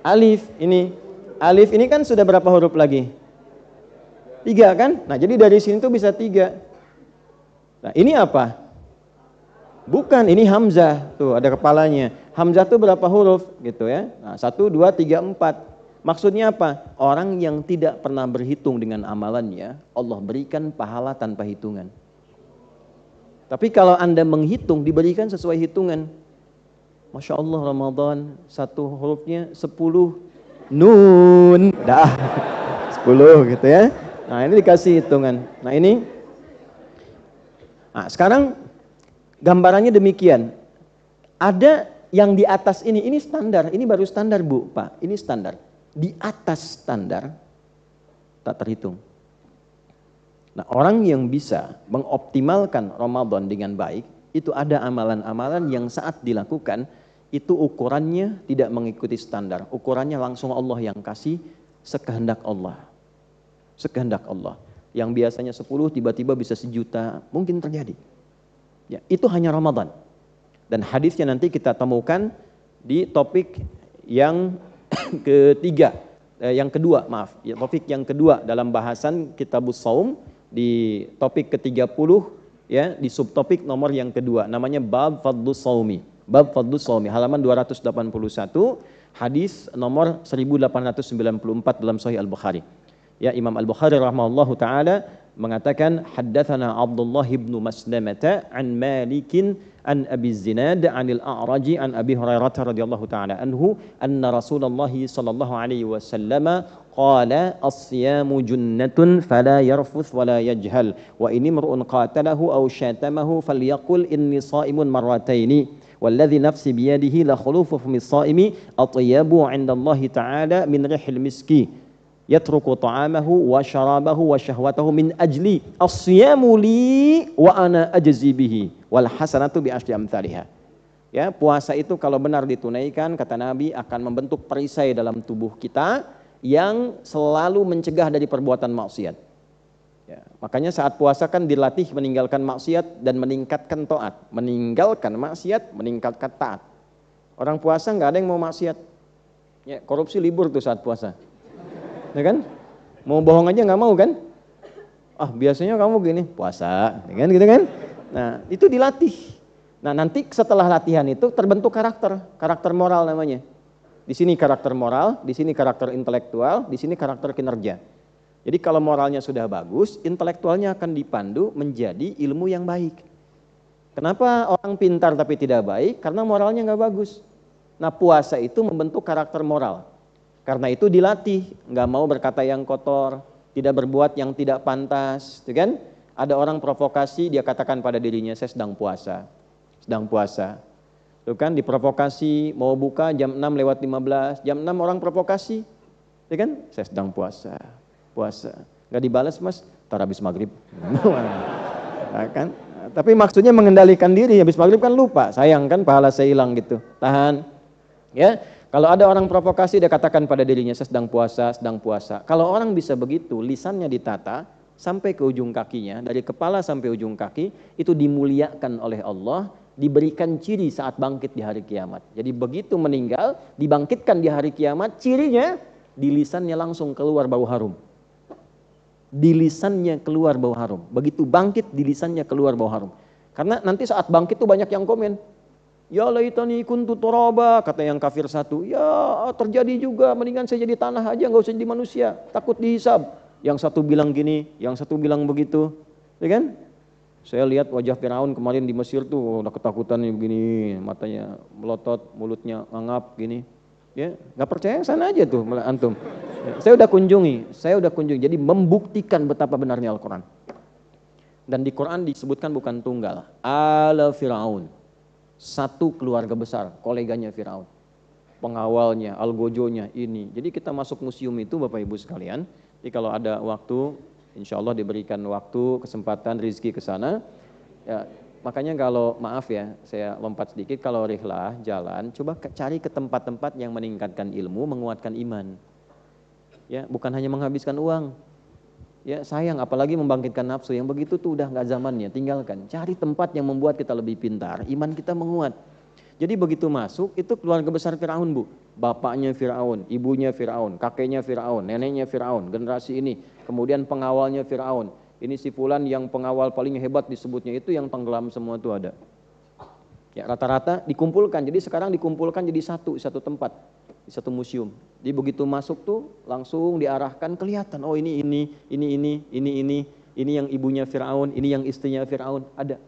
Alif ini. Alif ini kan sudah berapa huruf lagi? 3 kan? Nah, jadi dari sini tuh bisa 3. Nah, ini apa? Bukan, ini hamzah. Tuh ada kepalanya. Hamzah tuh berapa huruf gitu ya? Nah, 1 2 3 4. Maksudnya apa? Orang yang tidak pernah berhitung dengan amalannya, Allah berikan pahala tanpa hitungan. Tapi kalau Anda menghitung, diberikan sesuai hitungan. Masya Allah, Ramadan 1 hurufnya 10 nun. Dah 10 gitu ya. Nah ini dikasih hitungan. Nah ini. Nah sekarang gambarannya demikian. Ada yang di atas ini standar. Ini baru standar Bu, Pak. Ini standar. Di atas standar tak terhitung. Nah, orang yang bisa mengoptimalkan Ramadan dengan baik, itu ada amalan-amalan yang saat dilakukan, itu ukurannya tidak mengikuti standar. Ukurannya langsung Allah yang kasih sekehendak Allah. Sekehendak Allah. Yang biasanya 10 tiba-tiba bisa 1 juta, mungkin terjadi. Ya, itu hanya Ramadan. Dan hadisnya nanti kita temukan di topik yang topik yang kedua dalam bahasan Kitabus Shaum. Di topik ke-30 ya, di subtopik nomor yang kedua namanya bab fadlus shaumi. Bab fadlus shaumi halaman 281, hadis nomor 1894 dalam Sahih Al-Bukhari. Ya, Imam Al-Bukhari rahimahullahu taala mengatakan haddatsana Abdullah bin Maslamah an Malikin an Abi Zinad an al-A'raji an Abi Hurairah radhiyallahu taala anhu anna Rasulullah sallallahu alaihi wasallam qala as-siyamu junnatun fala yarfuth wala yajhal wa in imru'un qatalahu aw syatamahu falyaqul inni sha'imun marrataini والذي نفسي بيده لخلوف فم الصائم أطيب عند الله تعالى من ريح المسك يترك طعامه وشرابه وشهوته من أجلي الصيام لي وأنا أجزي به والحسنة بعشر أمثالها. Ya, puasa itu kalau benar ditunaikan, kata Nabi, akan membentuk perisai dalam tubuh kita yang selalu mencegah dari perbuatan maksiat. Ya, makanya saat puasa kan dilatih meninggalkan maksiat dan meningkatkan taat. Meninggalkan maksiat, meningkatkan taat. Orang puasa nggak ada yang mau maksiat. Ya, korupsi libur tuh saat puasa. Ya kan? Mau bohong aja nggak mau kan? Ah, biasanya kamu gini, puasa, ya kan gitu kan? Nah, itu dilatih. Nah, nanti setelah latihan itu terbentuk karakter moral namanya. Di sini karakter moral, di sini karakter intelektual, di sini karakter kinerja. Jadi kalau moralnya sudah bagus, intelektualnya akan dipandu menjadi ilmu yang baik. Kenapa orang pintar tapi tidak baik? Karena moralnya nggak bagus. Nah, puasa itu membentuk karakter moral. Karena itu dilatih, nggak mau berkata yang kotor, tidak berbuat yang tidak pantas, gitu kan? Ada orang provokasi, dia katakan pada dirinya, saya sedang puasa. Itu kan diprovokasi, mau buka jam 6:15, jam 6 orang provokasi, ya kan? Saya sedang puasa. Nggak dibalas mas, tar habis maghrib. Nah, kan? Tapi maksudnya mengendalikan diri, habis maghrib kan lupa, sayang kan pahala saya hilang gitu. Tahan. Ya, kalau ada orang provokasi dia katakan pada dirinya saya sedang puasa. Kalau orang bisa begitu, lisannya ditata sampai ke ujung kakinya, dari kepala sampai ujung kaki, itu dimuliakan oleh Allah, diberikan ciri saat bangkit di hari kiamat. Jadi begitu meninggal, dibangkitkan di hari kiamat, cirinya di lisannya langsung keluar bau harum. Di lisannya keluar bau harum. Begitu bangkit, di lisannya keluar bau harum. Karena nanti saat bangkit tuh banyak yang komen, ya laitani kuntu turaba, kata yang kafir satu, ya terjadi juga, mendingan saya jadi tanah aja, nggak usah jadi manusia, takut dihisab. Yang satu bilang gini, yang satu bilang begitu, ya kan? Saya lihat wajah Firaun kemarin di Mesir tuh udah ketakutan begini, matanya melotot, mulutnya ngangap gini. Ya, nggak percaya sana aja tuh antum. Ya, saya udah kunjungi. Jadi membuktikan betapa benarnya Al-Quran. Dan di Quran disebutkan bukan tunggal, ala Firaun. Satu keluarga besar, koleganya Firaun. Pengawalnya, algojonya ini. Jadi kita masuk museum itu Bapak Ibu sekalian. Jadi kalau ada waktu, insya Allah diberikan waktu, kesempatan, rezeki ke sana. Ya, makanya kalau maaf ya, saya lompat sedikit, kalau rihlah jalan, coba cari ke tempat-tempat yang meningkatkan ilmu, menguatkan iman. Ya, bukan hanya menghabiskan uang. Ya, sayang apalagi membangkitkan nafsu, yang begitu tuh udah nggak zamannya, tinggalkan. Cari tempat yang membuat kita lebih pintar, iman kita menguat. Jadi begitu masuk, itu keluarga besar Firaun, Bu. Bapaknya Firaun, ibunya Firaun, kakeknya Firaun, neneknya Firaun, generasi ini. Kemudian pengawalnya Firaun. Ini si fulan yang pengawal paling hebat disebutnya itu yang tenggelam semua itu ada. Ya, rata-rata dikumpulkan. Jadi sekarang dikumpulkan jadi satu tempat, di satu museum. Jadi begitu masuk tuh langsung diarahkan, kelihatan oh ini yang ibunya Firaun, ini yang istrinya Firaun, ada.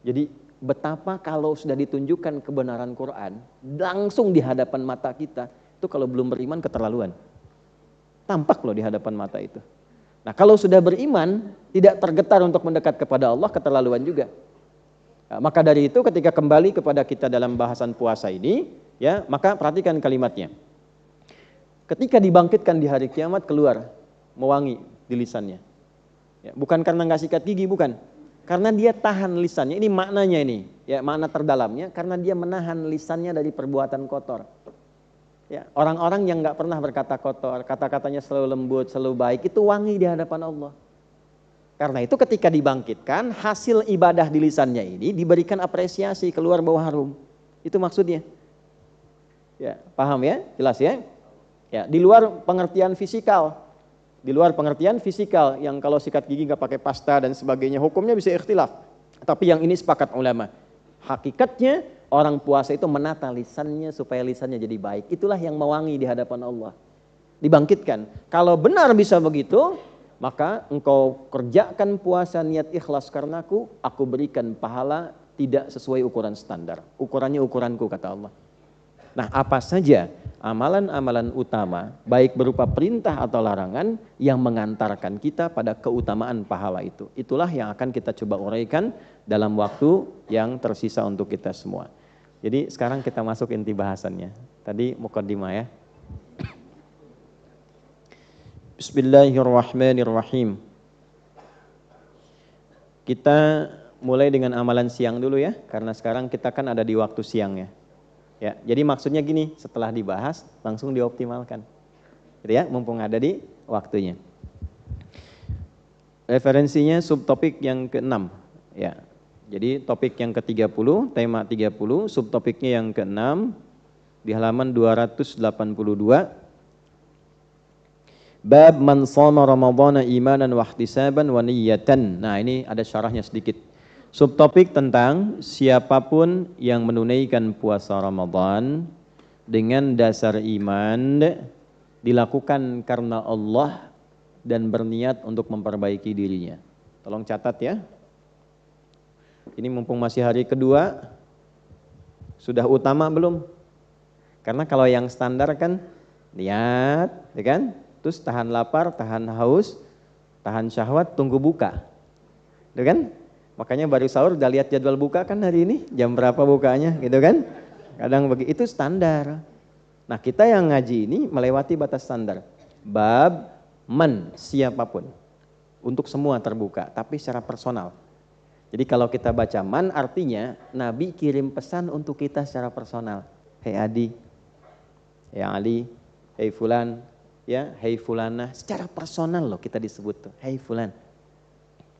Jadi betapa kalau sudah ditunjukkan kebenaran Quran langsung di hadapan mata kita, itu kalau belum beriman keterlaluan. Tampak loh di hadapan mata itu. Nah, kalau sudah beriman, tidak tergetar untuk mendekat kepada Allah, keterlaluan juga. Nah, maka dari itu ketika kembali kepada kita dalam bahasan puasa ini, ya, maka perhatikan kalimatnya. Ketika dibangkitkan di hari kiamat keluar mewangi di lisannya. Ya, bukan karena nggak sikat gigi, bukan. Karena dia tahan lisannya. Ini maknanya ini, ya, makna terdalamnya karena dia menahan lisannya dari perbuatan kotor. Ya, orang-orang yang nggak pernah berkata kotor, kata-katanya selalu lembut, selalu baik, itu wangi di hadapan Allah. Karena itu ketika dibangkitkan, hasil ibadah di lisannya ini diberikan apresiasi, keluar bau harum. Itu maksudnya. Ya, paham ya? Jelas ya? Ya, di luar pengertian fisikal. Di luar pengertian fisikal, yang kalau sikat gigi nggak pakai pasta dan sebagainya, hukumnya bisa ikhtilaf. Tapi yang ini sepakat ulama. Hakikatnya, orang puasa itu menata lisannya supaya lisannya jadi baik. Itulah yang mewangi di hadapan Allah. Dibangkitkan. Kalau benar bisa begitu, maka engkau kerjakan puasa niat ikhlas karenaku, aku berikan pahala tidak sesuai ukuran standar. Ukurannya ukuranku, kata Allah. Nah, apa saja amalan-amalan utama, baik berupa perintah atau larangan, yang mengantarkan kita pada keutamaan pahala itu. Itulah yang akan kita coba uraikan dalam waktu yang tersisa untuk kita semua. Jadi sekarang kita masuk inti bahasannya. Tadi muqaddimah ya. Bismillahirrahmanirrahim. Kita mulai dengan amalan siang dulu ya, karena sekarang kita kan ada di waktu siang ya. Ya, jadi maksudnya gini, setelah dibahas langsung dioptimalkan. Gitu ya, mumpung ada di waktunya. Referensinya subtopik yang ke-6 ya. Jadi topik yang ke-30, tema 30, subtopiknya yang ke-6 di halaman 282. Bab man shoma ramadhana imanan wa ihtisaban wa niyatan. Nah, ini ada syarahnya sedikit. Subtopik tentang siapapun yang menunaikan puasa Ramadan dengan dasar iman, dilakukan karena Allah dan berniat untuk memperbaiki dirinya. Tolong catat ya. Ini mumpung masih hari kedua, sudah utama belum? Karena kalau yang standar kan niat, ya kan? Terus tahan lapar, tahan haus, tahan syahwat, tunggu buka. Gitu kan? Makanya baru sahur udah lihat jadwal buka kan hari ini, jam berapa bukanya gitu kan? Kadang begitu, itu standar. Nah, kita yang ngaji ini melewati batas standar. Bab man, siapapun. Untuk semua terbuka, tapi secara personal. Jadi kalau kita baca man artinya Nabi kirim pesan untuk kita secara personal. Hei Adi, hei Ali, hei Fulan, ya, hei Fulana, secara personal loh kita disebut tuh, hei Fulan.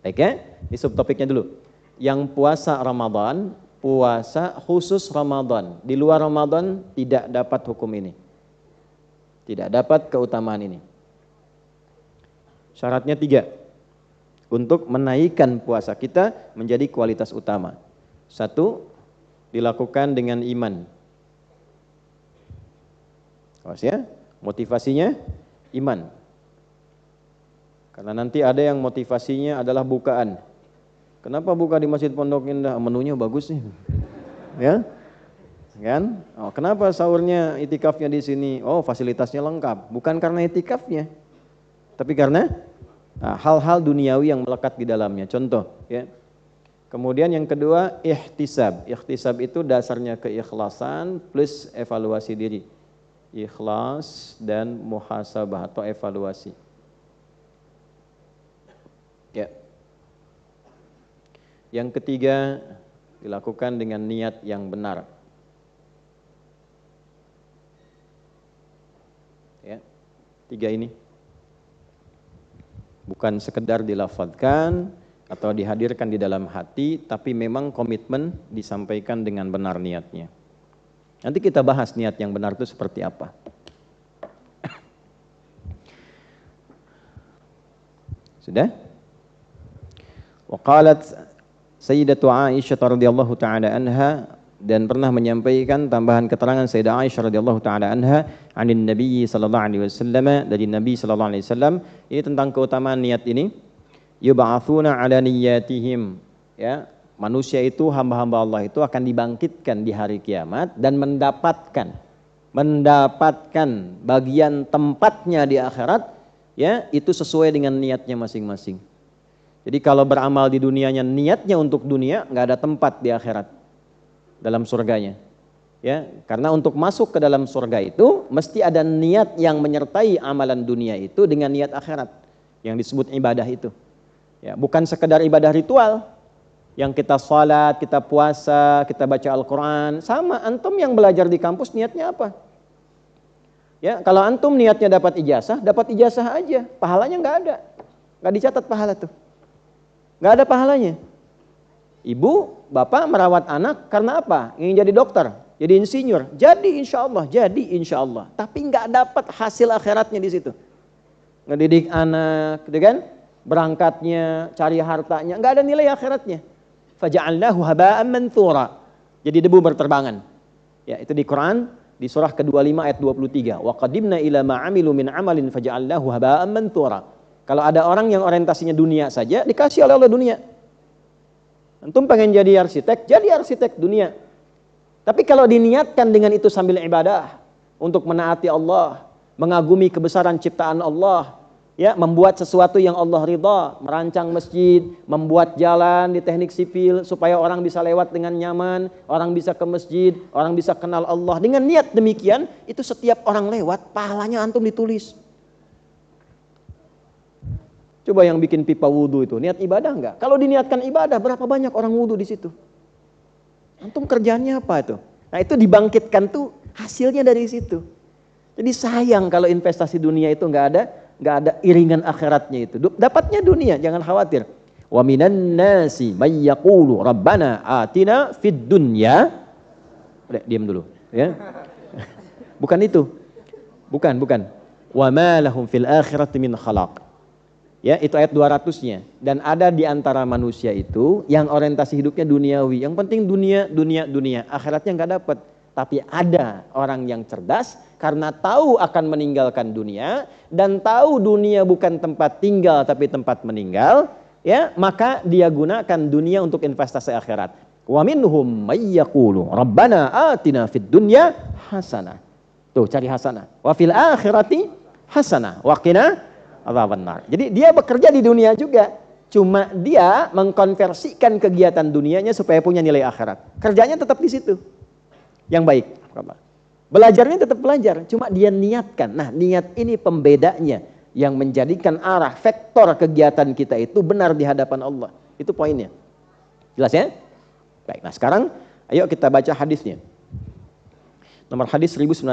Oke, ini subtopiknya dulu. Yang puasa Ramadan, puasa khusus Ramadan. Di luar Ramadan tidak dapat hukum ini. Tidak dapat keutamaan ini. Syaratnya 3. Untuk menaikkan puasa kita menjadi kualitas utama. 1, dilakukan dengan iman. Awas ya, motivasinya iman. Karena nanti ada yang motivasinya adalah bukaan. Kenapa buka di Masjid Pondok Indah? Menunya bagus nih. Ya? Kan? Oh, kenapa sahurnya itikafnya di sini? Oh, fasilitasnya lengkap. Bukan karena itikafnya, tapi karena hal-hal duniawi yang melekat di dalamnya. Contoh, ya. Kemudian yang kedua, ihtisab. Ihtisab itu dasarnya keikhlasan plus evaluasi diri. Ikhlas dan muhasabah atau evaluasi. Ya. Yang ketiga, dilakukan dengan niat yang benar. Ya. 3 ini. Bukan sekedar dilafadzkan atau dihadirkan di dalam hati, tapi memang komitmen disampaikan dengan benar niatnya. Nanti kita bahas niat yang benar itu seperti apa. Sudah? Wa qalat Sayyidatu Aisyah radhiyallahu taala anha, dan pernah menyampaikan tambahan keterangan Sayyidah Aisyah radhiyallahu taala anha anin Nabi sallallahu alaihi wasallam, dari Nabi sallallahu alaihi wasallam, ini tentang keutamaan niat ini. Yub'atsuna ala niyyatihim, ya. Manusia itu, hamba-hamba Allah itu akan dibangkitkan di hari kiamat dan mendapatkan bagian tempatnya di akhirat, ya, itu sesuai dengan niatnya masing-masing. Jadi kalau beramal di dunianya niatnya untuk dunia, nggak ada tempat di akhirat dalam surganya. Ya, karena untuk masuk ke dalam surga itu mesti ada niat yang menyertai amalan dunia itu dengan niat akhirat yang disebut ibadah itu. Ya, bukan sekedar ibadah ritual yang kita sholat, kita puasa, kita baca Al-Quran. Sama, antum yang belajar di kampus niatnya apa? Ya, kalau antum niatnya dapat ijazah aja, pahalanya nggak ada, nggak dicatat pahala tuh, nggak ada pahalanya. Ibu, bapak merawat anak karena apa? Ingin jadi dokter, jadi insinyur, jadi insya Allah, tapi nggak dapat hasil akhiratnya di situ. Ngedidik anak, gitu kan? Berangkatnya, cari hartanya, nggak ada nilai akhiratnya. Faja'alnahu haba'an manthura, jadi debu berterbangan. Ya, itu di Quran di surah ke-25 ayat 23. Wa qadimna ila ma 'amilu min 'amalin faja'alnahu haba'an manthura. Kalau ada orang yang orientasinya dunia saja, dikasih oleh Allah dunia. Antum pengen jadi arsitek dunia. Tapi kalau diniatkan dengan itu sambil ibadah, untuk menaati Allah, mengagumi kebesaran ciptaan Allah, ya, membuat sesuatu yang Allah ridha, merancang masjid, membuat jalan di teknik sipil supaya orang bisa lewat dengan nyaman, orang bisa ke masjid, orang bisa kenal Allah. Dengan niat demikian, itu setiap orang lewat, pahalanya antum ditulis. Coba yang bikin pipa wudhu itu, niat ibadah enggak? Kalau diniatkan ibadah, berapa banyak orang wudhu di situ? Antum kerjaannya apa itu? Nah, itu dibangkitkan tuh hasilnya dari situ. Jadi sayang kalau investasi dunia itu enggak ada iringan akhiratnya itu. Dapatnya dunia, jangan khawatir. Wa minan nasi may yaqulu rabbana atina fid dunya. Udah, diam dulu, ya. Bukan itu. Bukan. Wa ma lahum fil akhirati min khalaq. Ya, itu ayat 200-nya. Dan ada di antara manusia itu yang orientasi hidupnya duniawi. Yang penting dunia. Akhiratnya enggak dapat. Tapi ada orang yang cerdas karena tahu akan meninggalkan dunia dan tahu dunia bukan tempat tinggal tapi tempat meninggal, ya, maka dia gunakan dunia untuk investasi akhirat. Wa minhum may yaqulu rabbana atina fid dunya hasanah. Tuh, cari hasanah. Wa fil akhirati hasanah wa qina adzabannar. Jadi dia bekerja di dunia juga, cuma dia mengkonversikan kegiatan dunianya supaya punya nilai akhirat. Kerjanya tetap di situ. Yang baik. Belajarnya tetap belajar, cuma dia niatkan. Nah, niat ini pembedanya yang menjadikan arah vektor kegiatan kita itu benar di hadapan Allah. Itu poinnya. Jelas ya? Baik, nah sekarang ayo kita baca hadisnya. Nomor hadis 1901.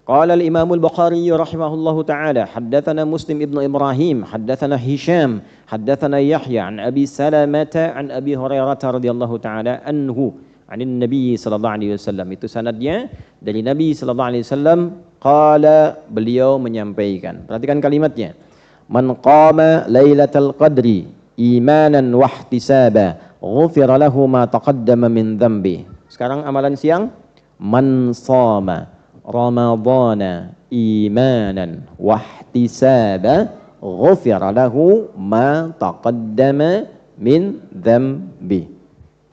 Qala al-Imam al-Bukhari rahimahullahu taala, haddatsana Muslim ibnu Ibrahim, haddatsana Hisham, haddatsana Yahya an Abi Salamah an Abi Hurairah radhiyallahu taala anhu, anin Nabi sallallahu alaihi wasallam. Itu sanadnya dari Nabi sallallahu alaihi wasallam. Qala, beliau menyampaikan. Perhatikan kalimatnya. Man qama lailatal qadri imanan wa ihtisaba, ghufira lahu ma taqaddama min dhanbi. Sekarang amalan siang. Man shama ramadhana imanan wa ihtisaba, ghufira lahu ma taqaddama min dhanbi.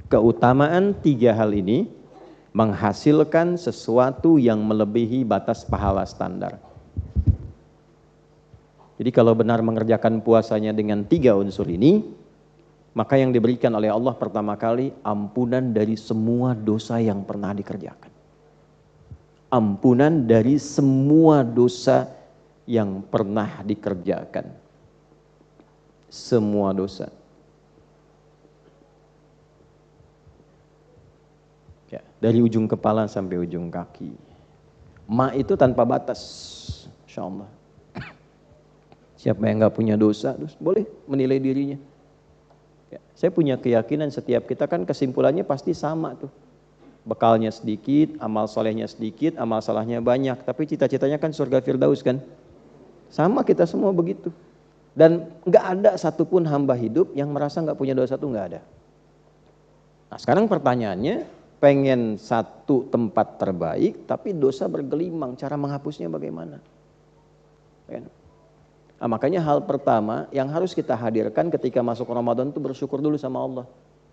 Keutamaan tiga hal ini menghasilkan sesuatu yang melebihi batas pahala standar. Jadi kalau benar mengerjakan puasanya dengan tiga unsur ini, maka yang diberikan oleh Allah pertama kali ampunan dari semua dosa yang pernah dikerjakan. Ampunan dari semua dosa yang pernah dikerjakan. Semua dosa. Ya, dari ujung kepala sampai ujung kaki. Ma itu tanpa batas, insya Allah. Siapa yang nggak punya dosa, boleh menilai dirinya. Ya, saya punya keyakinan setiap kita kan kesimpulannya pasti sama tuh. Bekalnya sedikit, amal solehnya sedikit, amal salahnya banyak. Tapi cita-citanya kan surga Firdaus kan. Sama kita semua begitu. Dan nggak ada satupun hamba hidup yang merasa nggak punya dosa tuh nggak ada. Nah sekarang pertanyaannya, pengen satu tempat terbaik, tapi dosa bergelimang, cara menghapusnya bagaimana? Nah, makanya hal pertama yang harus kita hadirkan ketika masuk Ramadan itu bersyukur dulu sama Allah.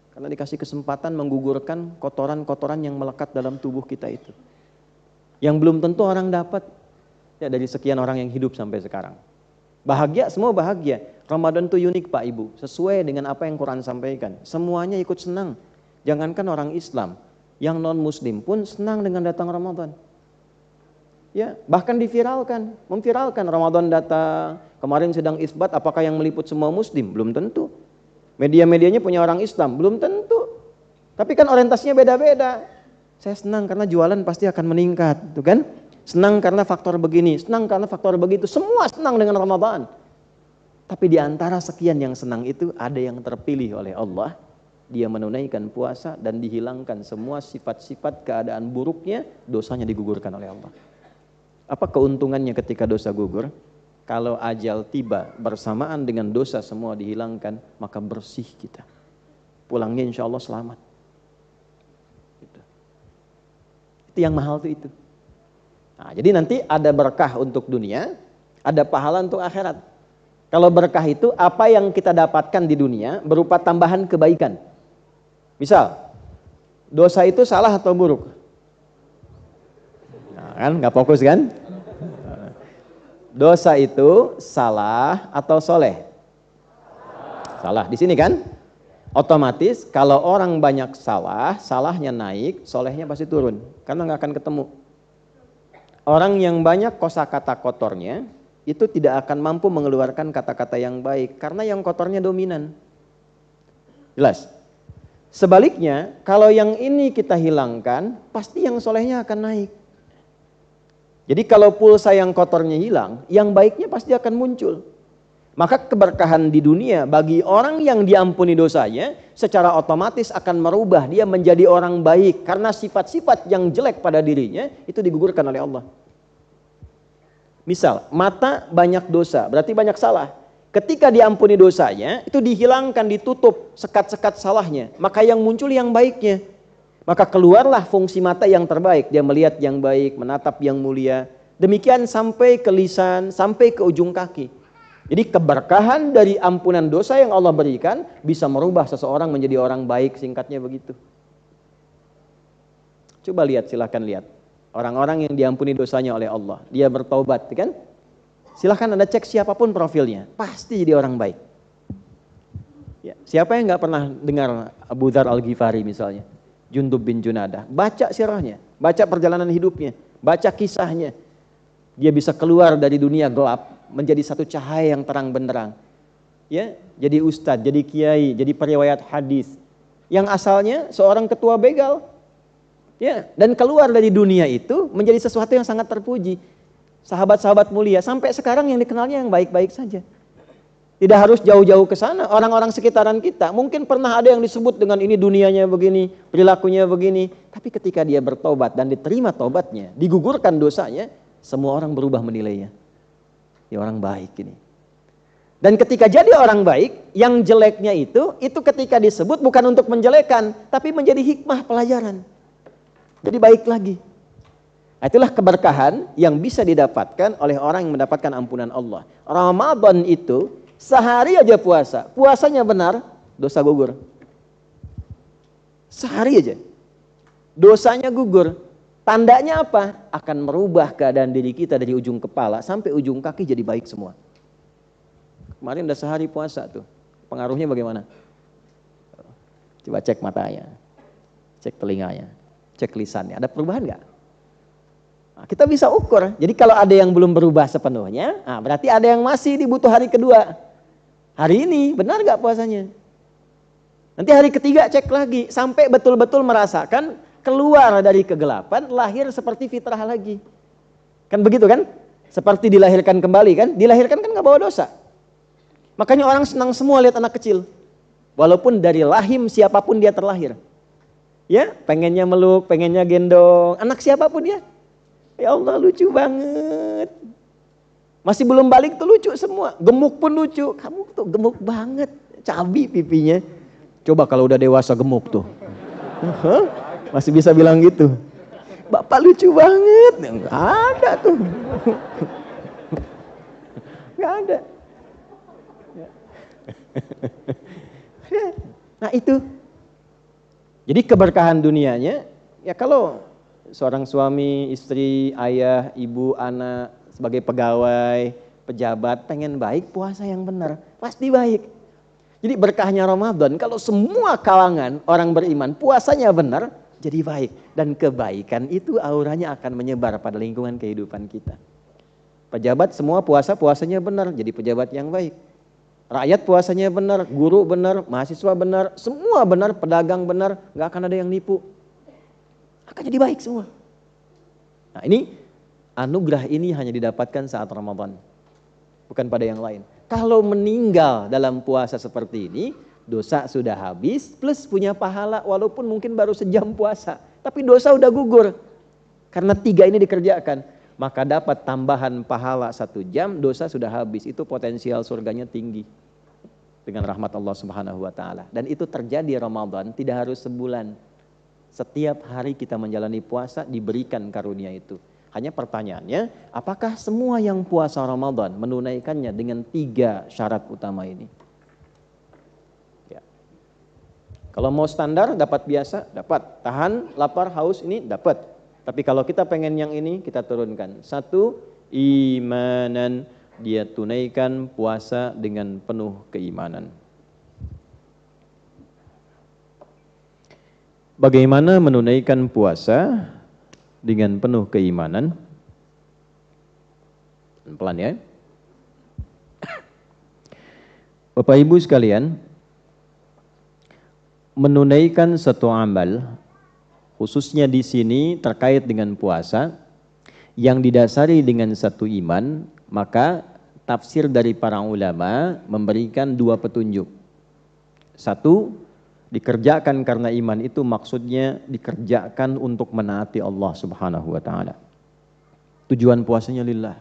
Karena dikasih kesempatan menggugurkan kotoran-kotoran yang melekat dalam tubuh kita itu. Yang belum tentu orang dapat ya dari sekian orang yang hidup sampai sekarang. Bahagia, semua bahagia. Ramadan itu unik Pak Ibu, sesuai dengan apa yang Quran sampaikan. Semuanya ikut senang. Jangankan orang Islam, yang non-Muslim pun senang dengan datang Ramadan. Ya, bahkan memviralkan Ramadan datang. Kemarin sedang isbat, apakah yang meliput semua Muslim? Belum tentu. Media-medianya punya orang Islam, belum tentu. Tapi kan orientasinya beda-beda. Saya senang karena jualan pasti akan meningkat, tuh kan? Senang karena faktor begini, senang karena faktor begitu. Semua senang dengan Ramadan. Tapi di antara sekian yang senang itu ada yang terpilih oleh Allah. Dia menunaikan puasa dan dihilangkan semua sifat-sifat keadaan buruknya, dosanya digugurkan oleh Allah. Apa keuntungannya ketika dosa gugur? Kalau ajal tiba bersamaan dengan dosa semua dihilangkan, maka bersih kita. Pulangnya insya Allah selamat. Itu yang mahal tuh itu. Nah, jadi nanti ada berkah untuk dunia, ada pahala untuk akhirat. Kalau berkah itu apa yang kita dapatkan di dunia berupa tambahan kebaikan. Misal, dosa itu salah atau buruk? Nah, kan nggak fokus kan? Dosa itu salah atau soleh? Salah. Di sini kan? Otomatis kalau orang banyak salah, salahnya naik, solehnya pasti turun. Karena nggak akan ketemu. Orang yang banyak kosakata kotornya, itu tidak akan mampu mengeluarkan kata-kata yang baik. Karena yang kotornya dominan. Jelas? Sebaliknya, kalau yang ini kita hilangkan, pasti yang solehnya akan naik. Jadi kalau pulsa yang kotornya hilang, yang baiknya pasti akan muncul. Maka keberkahan di dunia bagi orang yang diampuni dosanya, secara otomatis akan merubah dia menjadi orang baik. Karena sifat-sifat yang jelek pada dirinya, itu digugurkan oleh Allah. Misal, mata banyak dosa, berarti banyak salah. Ketika diampuni dosanya, itu dihilangkan, ditutup sekat-sekat salahnya. Maka yang muncul yang baiknya. Maka keluarlah fungsi mata yang terbaik. Dia melihat yang baik, menatap yang mulia. Demikian sampai ke lisan, sampai ke ujung kaki. Jadi keberkahan dari ampunan dosa yang Allah berikan bisa merubah seseorang menjadi orang baik, singkatnya begitu. Coba lihat, silahkan lihat. Orang-orang yang diampuni dosanya oleh Allah, dia bertaubat, kan? Silahkan Anda cek siapapun profilnya, pasti jadi orang baik. Ya, siapa yang nggak pernah dengar Abu Dzar Al-Ghifari misalnya, Jundub bin Junadah, baca sirahnya, baca perjalanan hidupnya, baca kisahnya, dia bisa keluar dari dunia gelap menjadi satu cahaya yang terang benderang. Ya, jadi ustadz, jadi kiai, jadi periwayat hadis, yang asalnya seorang ketua begal. Ya, dan keluar dari dunia itu menjadi sesuatu yang sangat terpuji. Sahabat-sahabat mulia sampai sekarang yang dikenalnya yang baik-baik saja. Tidak harus jauh-jauh ke sana. Orang-orang sekitaran kita mungkin pernah ada yang disebut dengan ini dunianya begini, perilakunya begini. Tapi ketika dia bertobat dan diterima tobatnya, digugurkan dosanya, semua orang berubah menilainya. Ya, orang baik ini. Dan ketika jadi orang baik, yang jeleknya itu ketika disebut bukan untuk menjelekan, tapi menjadi hikmah pelajaran. Jadi baik lagi. Itulah keberkahan yang bisa didapatkan oleh orang yang mendapatkan ampunan Allah. Ramadan itu sehari aja puasa, puasanya benar, dosa gugur. Sehari aja, dosanya gugur. Tandanya apa? Akan merubah keadaan diri kita dari ujung kepala sampai ujung kaki jadi baik semua. Kemarin udah sehari puasa tuh, pengaruhnya bagaimana? Coba cek matanya, cek telinganya, cek lisannya, ada perubahan nggak? Nah, kita bisa ukur. Jadi kalau ada yang belum berubah sepenuhnya, nah berarti ada yang masih dibutuh hari kedua. Hari ini benar nggak puasanya? Nanti hari ketiga cek lagi sampai betul-betul merasakan keluar dari kegelapan, lahir seperti fitrah lagi. Kan begitu kan? Seperti dilahirkan kembali kan? Dilahirkan kan nggak bawa dosa. Makanya orang senang semua lihat anak kecil. Walaupun dari lahim siapapun dia terlahir. Ya, pengennya meluk, pengennya gendong, anak siapapun ya. Ya Allah, lucu banget. Masih belum balik tuh lucu semua. Gemuk pun lucu. Kamu tuh gemuk banget, cabi pipinya. Coba kalau udah dewasa gemuk tuh. Masih bisa bilang gitu. Bapak lucu banget. Nggak ada tuh. Nggak ada. Nah itu. Jadi keberkahan dunianya, ya kalau seorang suami, istri, ayah, ibu, anak, sebagai pegawai, pejabat, pengen baik, puasa yang benar, pasti baik. Jadi berkahnya Ramadan, kalau semua kalangan orang beriman, puasanya benar, jadi baik. Dan kebaikan itu auranya akan menyebar pada lingkungan kehidupan kita. Pejabat semua puasanya benar, jadi pejabat yang baik. Rakyat puasanya benar, guru benar, mahasiswa benar, semua benar, pedagang benar, nggak akan ada yang nipu. Akan jadi baik semua. Nah ini, anugerah ini hanya didapatkan saat Ramadan. Bukan pada yang lain. Kalau meninggal dalam puasa seperti ini, dosa sudah habis, plus punya pahala walaupun mungkin baru sejam puasa. Tapi dosa udah gugur. Karena 3 ini dikerjakan. Maka dapat tambahan pahala 1 jam, dosa sudah habis. Itu potensial surganya tinggi. Dengan rahmat Allah Subhanahu wa ta'ala. Dan itu terjadi Ramadan, tidak harus sebulan. Setiap hari kita menjalani puasa diberikan karunia itu. Hanya pertanyaannya, apakah semua yang puasa Ramadan menunaikannya dengan 3 syarat utama ini? Ya. Kalau mau standar, dapat biasa, dapat. Tahan, lapar, haus, ini dapat. Tapi kalau kita pengen yang ini, kita turunkan. 1, imanan, dia tunaikan puasa dengan penuh keimanan. Bagaimana menunaikan puasa dengan penuh keimanan? Pelan ya. Bapak Ibu sekalian, menunaikan satu amal, khususnya di sini terkait dengan puasa, yang didasari dengan satu iman, maka tafsir dari para ulama memberikan 2 petunjuk. 1, dikerjakan karena iman itu maksudnya dikerjakan untuk menaati Allah Subhanahu wa taala. Tujuan puasanya lillah.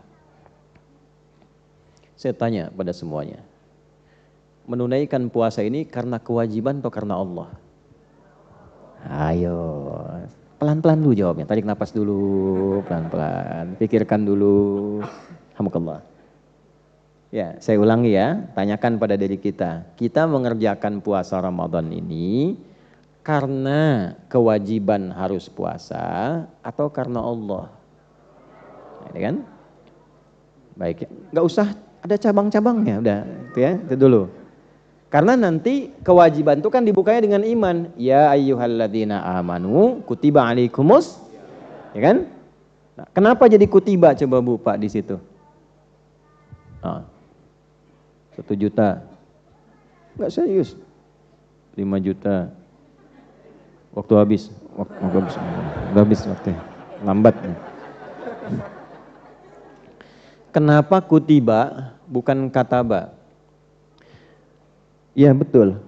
Saya tanya pada semuanya, menunaikan puasa ini karena kewajiban atau karena Allah? Ayo, pelan-pelan dulu jawabnya. Tarik napas dulu, pelan-pelan. Pikirkan dulu. Alhamdulillah. Ya, saya ulangi ya, tanyakan pada diri kita. Kita mengerjakan puasa Ramadan ini karena kewajiban harus puasa atau karena Allah? Nah, ini kan? Baik, nggak usah ada cabang-cabangnya, udah, itu ya, itu dulu. Karena nanti kewajiban itu kan dibukanya dengan iman. Ya ayyuhalladzina amanu kutiba alaikumus, ya kan? Nah, kenapa jadi kutiba coba Bu Pak di situ? 1 juta, nggak serius, 5 juta, waktu habis, waktunya, lambat. Kenapa kutiba bukan kataba? Ya betul,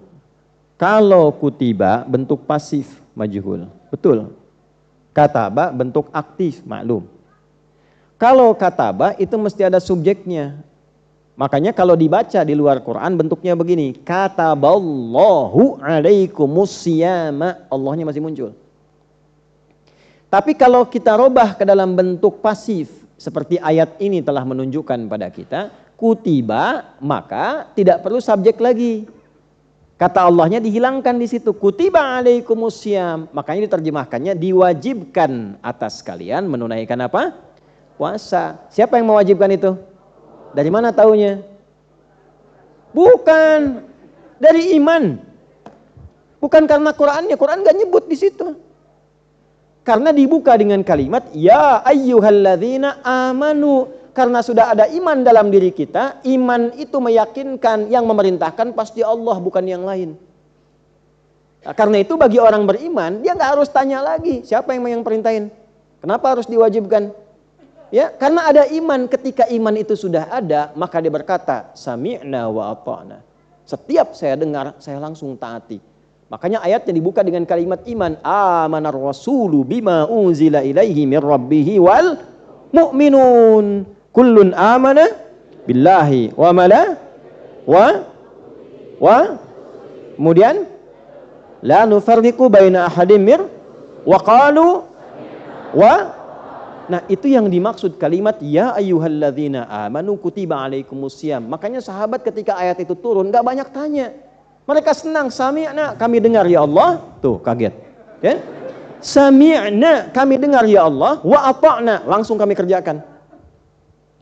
kalau kutiba bentuk pasif majhul, betul. Kataba bentuk aktif maklum. Kalau kataba itu mesti ada subjeknya. Makanya kalau dibaca di luar Quran bentuknya begini, kataballahu alaikumusiyama, Allahnya masih muncul. Tapi kalau kita robah ke dalam bentuk pasif, seperti ayat ini telah menunjukkan pada kita, kutiba, maka tidak perlu subjek lagi. Kata Allahnya dihilangkan di situ, kutiba alaikumusiyam, makanya diterjemahkannya diwajibkan atas kalian menunaikan apa? Puasa. Siapa yang mewajibkan itu? Dari mana taunya? Bukan dari iman. Bukan karena Qurannya. Quran gak nyebut di situ. Karena dibuka dengan kalimat ya ayyuhalladzina amanu. Karena sudah ada iman dalam diri kita, iman itu meyakinkan yang memerintahkan pasti Allah bukan yang lain. Nah, karena itu bagi orang beriman dia nggak harus tanya lagi siapa yang perintahin. Kenapa harus diwajibkan? Ya, karena ada iman. Ketika iman itu sudah ada, maka dia berkata, sami'na wa ata'na. Setiap saya dengar, saya langsung taati. Makanya ayatnya dibuka dengan kalimat iman. Amanar rasulu bima unzila ilaihi min rabbihi wal mu'minun. Kullun amana billahi wa mala wa kemudian la nufarriqu baina ahadim mir wa qalu wa. Nah, itu yang dimaksud kalimat ya ayyuhalladzina amanu kutiba alaikumusiyam. Makanya sahabat ketika ayat itu turun gak banyak tanya. Mereka senang, sami'na, kami dengar ya Allah. Tuh, kaget. Ya? Sami'na, kami dengar ya Allah, wa ata'na, langsung kami kerjakan.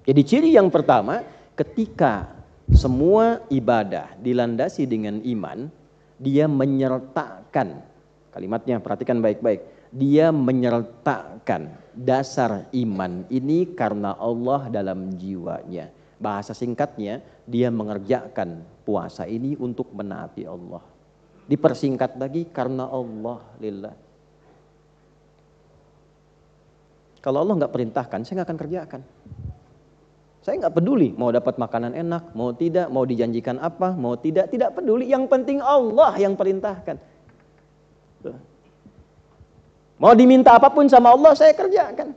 Jadi ciri yang pertama, ketika semua ibadah dilandasi dengan iman, dia menyertakan, kalimatnya perhatikan baik-baik. Dia menyertakan dasar iman ini karena Allah dalam jiwanya. Bahasa singkatnya, dia mengerjakan puasa ini untuk menaati Allah. Dipersingkat lagi karena Allah lillah. Kalau Allah nggak perintahkan, saya nggak akan kerjakan. Saya nggak peduli mau dapat makanan enak, mau tidak, mau dijanjikan apa, mau tidak peduli. Yang penting Allah yang perintahkan. Mau diminta apapun sama Allah, saya kerjakan.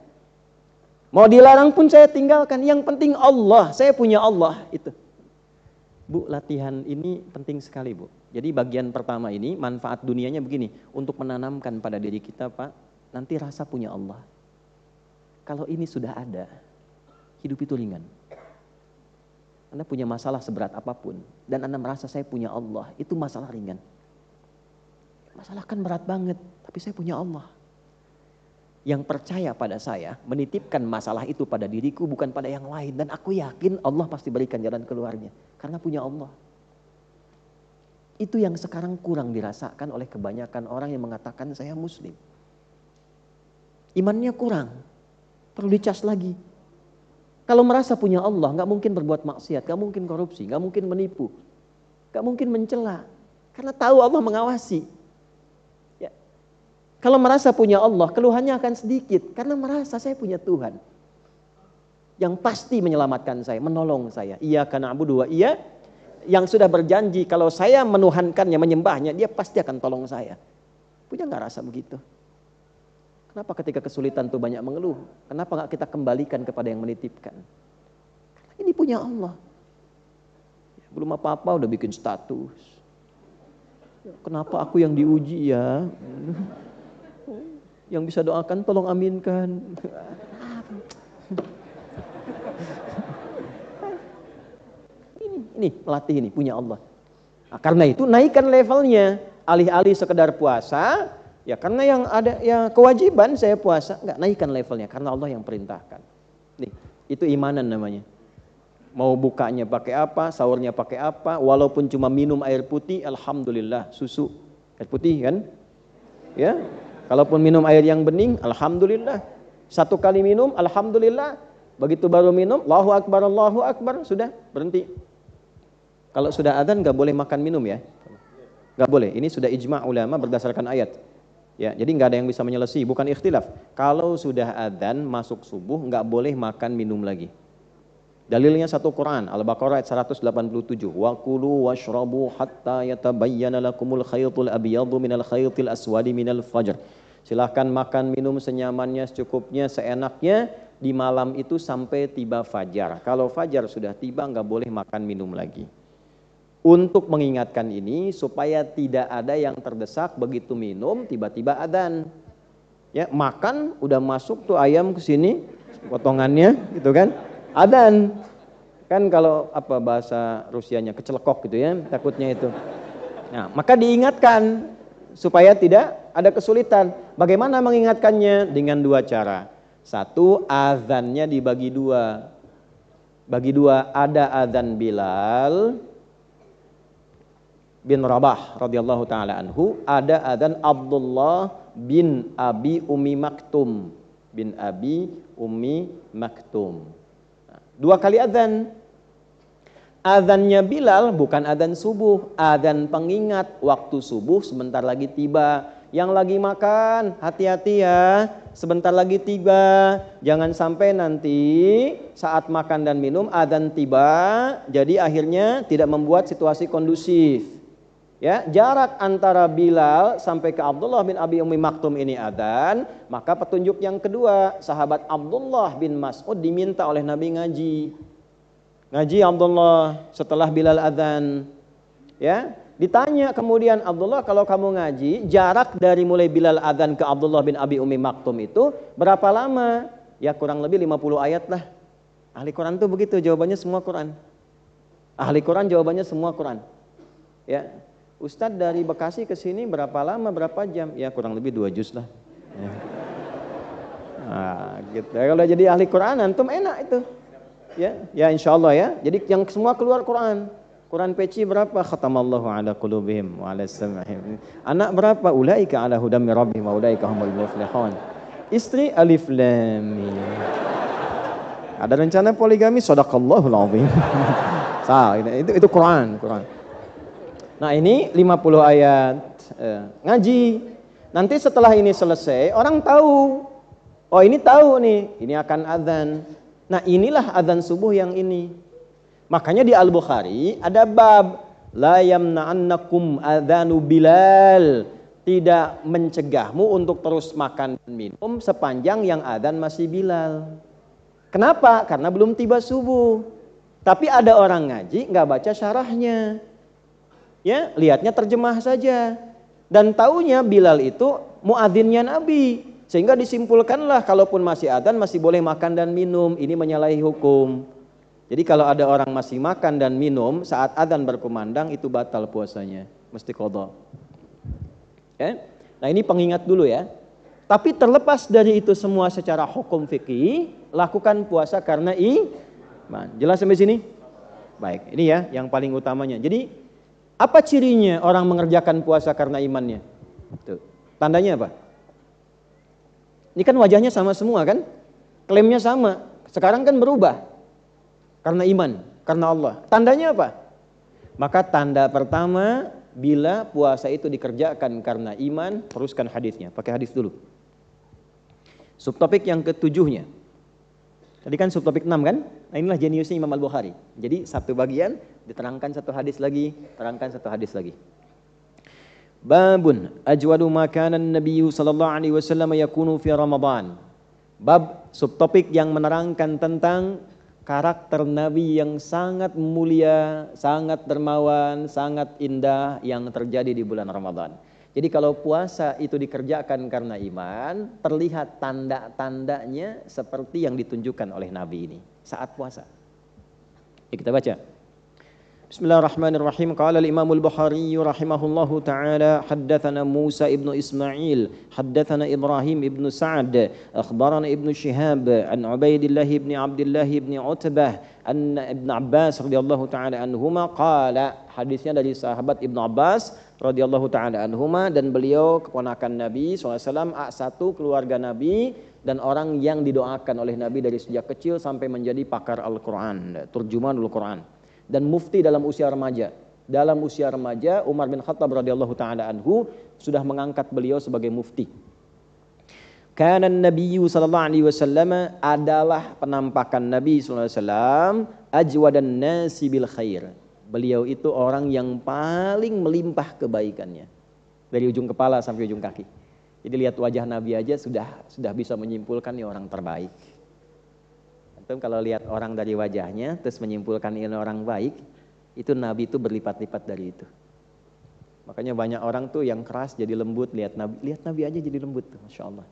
Mau dilarang pun saya tinggalkan. Yang penting Allah, saya punya Allah. Itu. Bu, latihan ini penting sekali, Bu. Jadi bagian pertama ini, manfaat dunianya begini. Untuk menanamkan pada diri kita, Pak, nanti rasa punya Allah. Kalau ini sudah ada, hidup itu ringan. Anda punya masalah seberat apapun, dan Anda merasa saya punya Allah, itu masalah ringan. Masalah kan berat banget, tapi saya punya Allah. Yang percaya pada saya, menitipkan masalah itu pada diriku, bukan pada yang lain. Dan aku yakin Allah pasti berikan jalan keluarnya, karena punya Allah. Itu yang sekarang kurang dirasakan oleh kebanyakan orang yang mengatakan saya Muslim. Imannya kurang, perlu dicas lagi. Kalau merasa punya Allah, gak mungkin berbuat maksiat, gak mungkin korupsi, gak mungkin menipu, gak mungkin mencela. Karena tahu Allah mengawasi. Kalau merasa punya Allah, keluhannya akan sedikit. Karena merasa saya punya Tuhan yang pasti menyelamatkan saya, menolong saya. Iyyaka na'budu wa iya, yang sudah berjanji kalau saya menuhankannya, menyembahnya, dia pasti akan tolong saya. Punya gak rasa begitu? Kenapa ketika kesulitan tuh banyak mengeluh? Kenapa gak kita kembalikan kepada yang menitipkan? Karena ini punya Allah. Belum apa-apa udah bikin status. Kenapa aku yang diuji ya? Yang bisa doakan tolong aminkan. Ini pelatih ini punya Allah. Nah, karena itu naikkan levelnya. Alih-alih sekedar puasa, ya karena yang ada ya kewajiban saya puasa, enggak, naikkan levelnya karena Allah yang perintahkan. Nih, itu imanan namanya. Mau bukanya pakai apa, sahurnya pakai apa, walaupun cuma minum air putih, alhamdulillah, susu. Air putih kan? Ya. Kalaupun minum air yang bening, alhamdulillah. Satu kali minum, alhamdulillah. Begitu baru minum, Allahu Akbar, sudah berhenti. Kalau sudah adzan nggak boleh makan minum ya, nggak boleh. Ini sudah ijma' ulama berdasarkan ayat. Ya, jadi nggak ada yang bisa menyelesaikan, bukan ikhtilaf. Kalau sudah adzan masuk subuh, nggak boleh makan minum lagi. Dalilnya satu Quran, Al-Baqarah ayat 187. Wa kulu washrabu hatta yatabayyana lakumul khaytul abyadu minal khaytil aswadi minal fajr. Silahkan makan minum senyamannya, secukupnya, seenaknya di malam itu sampai tiba fajar. Kalau fajar sudah tiba nggak boleh makan minum lagi. Untuk mengingatkan ini supaya tidak ada yang terdesak begitu minum tiba-tiba adzan. Ya, makan udah masuk tuh ayam ke sini potongannya gitu kan. Adzan. Kan kalau apa bahasa Rusianya kecelekok gitu ya, takutnya itu. Nah, maka diingatkan supaya tidak ada kesulitan. Bagaimana mengingatkannya? Dengan dua cara. Satu, azannya dibagi dua. Bagi dua, ada azan Bilal bin Rabah radhiyallahu taala anhu, ada azan Abdullah bin Abi Ummi Maktum. Bin Abi Ummi Maktum. Dua kali azan. Azannya Bilal bukan azan subuh, azan pengingat waktu subuh sebentar lagi tiba. Yang lagi makan, hati-hati ya, sebentar lagi tiba. Jangan sampai nanti saat makan dan minum azan tiba, jadi akhirnya tidak membuat situasi kondusif. Ya, jarak antara Bilal sampai ke Abdullah bin Abi Ummi Maktum ini azan. Maka petunjuk yang kedua, sahabat Abdullah bin Mas'ud diminta oleh Nabi ngaji. Ngaji Abdullah setelah Bilal azan. Ya, ditanya kemudian, Abdullah kalau kamu ngaji, jarak dari mulai Bilal azan ke Abdullah bin Abi Ummi Maktum itu berapa lama? Ya kurang lebih 50 ayat lah. Ahli Quran tuh begitu, jawabannya semua Quran. Ahli Quran jawabannya semua Quran. Ya. Ustadz dari Bekasi ke sini berapa lama, berapa jam? Ya kurang lebih 2 juz lah. Ya. Nah, gitu. Kalau jadi ahli Quran antum enak itu. Ya insya Allah ya. Jadi yang semua keluar Quran. Quran peci berapa? Khatamallahu ala qulubihim wa ala sam'ihim. Anak berapa? Ulaika ala hudam min rabbihim wa ulaika humul muflihun. Istri alif lam mim. Ada rencana poligami, sadaqallahul azim. Itu Quran. Nah ini 50 ayat ngaji. Nanti setelah ini selesai, orang tahu. Oh ini tahu nih, ini akan azan. Nah inilah azan subuh yang ini. Makanya di Al-Bukhari ada bab la yamna'annakum adzanu Bilal, tidak mencegahmu untuk terus makan dan minum sepanjang yang adzan masih Bilal. Kenapa? Karena belum tiba subuh. Tapi ada orang ngaji nggak baca syarahnya. Ya, lihatnya terjemah saja. Dan taunya Bilal itu muadzinnya Nabi. Sehingga disimpulkanlah kalaupun masih adzan masih boleh makan dan minum, ini menyalahi hukum. Jadi kalau ada orang masih makan dan minum saat adzan berkumandang itu batal puasanya, mesti qadha. Ya? Nah ini pengingat dulu ya. Tapi terlepas dari itu semua secara hukum fikih, lakukan puasa karena iman. Jelas sampai sini? Baik, ini ya yang paling utamanya. Jadi apa cirinya orang mengerjakan puasa karena imannya? Tuh. Tandanya apa? Ini kan wajahnya sama semua kan? Klaimnya sama. Sekarang kan berubah. Karena iman, karena Allah. Tandanya apa? Maka tanda pertama bila puasa itu dikerjakan karena iman, teruskan hadisnya. Pakai hadis dulu. Subtopik yang ketujuhnya. Tadi kan subtopik 6 kan? Nah inilah jeniusnya Imam Al-Bukhari. Jadi satu bagian diterangkan satu hadis lagi, terangkan satu hadis lagi. Babun ajwadu makanan Nabi sallallahu alaihi wasallam yakunu fi Ramadan. Bab subtopik yang menerangkan tentang karakter Nabi yang sangat mulia, sangat dermawan, sangat indah yang terjadi di bulan Ramadan. Jadi kalau puasa itu dikerjakan karena iman, terlihat tanda-tandanya seperti yang ditunjukkan oleh Nabi ini saat puasa. Ya, kita baca. Bismillahirrahmanirrahim. Qala al-Imam al-Bukhari rahimahullahu taala haddatsana Musa ibnu Ismail, haddatsana Ibrahim ibnu Sa'ad, akhbarana Ibnu Shihab an Ubaidillah ibn Abdullah ibn Utbah an Ibn Abbas radhiyallahu taala anhuma qala. Hadisnya dari sahabat Ibnu Abbas radhiyallahu taala anhuma dan beliau keponakan Nabi SAW, A1 keluarga Nabi dan orang yang didoakan oleh Nabi dari sejak kecil sampai menjadi pakar Al-Qur'an, turjumanul Qur'an. Dan mufti dalam usia remaja. Dalam usia remaja Umar bin Khattab radhiyallahu taala anhu sudah mengangkat beliau sebagai mufti. Kana Nabi sallallahu alaihi wasallam adalah penampakan Nabi sallallahu alaihi wasallam ajwadan nasi bil khair. Beliau itu orang yang paling melimpah kebaikannya. Dari ujung kepala sampai ujung kaki. Jadi lihat wajah Nabi aja sudah bisa menyimpulkan ini orang terbaik. Kalau lihat orang dari wajahnya terus menyimpulkan ini orang baik, itu Nabi itu berlipat-lipat dari itu. Makanya banyak orang tuh yang keras jadi lembut, lihat Nabi aja jadi lembut tuh, Masya Allah.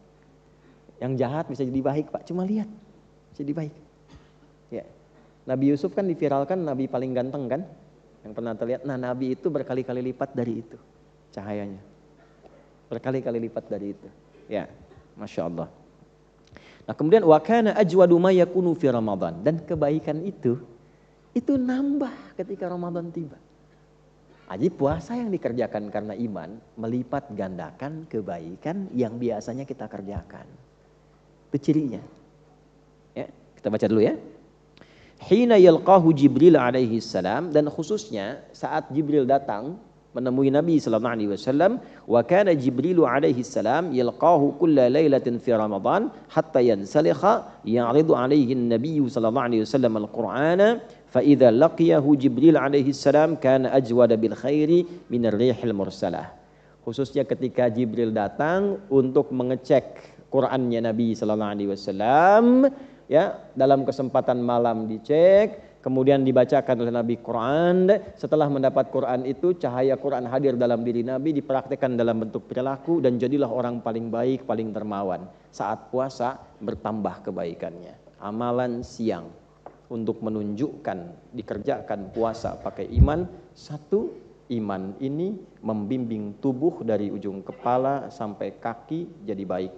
Yang jahat bisa jadi baik Pak, cuma lihat jadi baik. Ya. Nabi Yusuf kan diviralkan Nabi paling ganteng kan, yang pernah terlihat. Nah Nabi itu berkali-kali lipat dari itu cahayanya, berkali-kali lipat dari itu. Ya, Masya Allah. Nah kemudian wa kana ajwadu ma yakunu fi Ramadan, dan kebaikan itu nambah ketika Ramadan tiba. Jadi puasa yang dikerjakan karena iman melipat gandakan kebaikan yang biasanya kita kerjakan. Itu cirinya. Ya, kita baca dulu ya. Hina yalqahu Jibril alaihi salam, dan khususnya saat Jibril datang menemui Nabi sallallahu alaihi wasallam, wa kana Jibril alaihi salam yalqahu kulla lailatin fi Ramadan hatta yansalikha ya'ridu alaihi an-nabiy sallallahu alaihi wasallam al-Qur'ana fa idza laqiyahu Jibril alaihi salam kana ajwada bil khairi min ar-rihil mursalah. Khususnya ketika Jibril datang untuk mengecek Qur'annya Nabi sallallahu alaihi wasallam, ya, dalam kesempatan malam dicek. Kemudian dibacakan oleh Nabi Quran. Setelah mendapat Quran itu, cahaya Quran hadir dalam diri Nabi, dipraktikkan dalam bentuk perilaku, dan jadilah orang paling baik, paling dermawan. Saat puasa bertambah kebaikannya. Amalan siang untuk menunjukkan dikerjakan puasa pakai iman. Satu, iman ini membimbing tubuh dari ujung kepala sampai kaki jadi baik.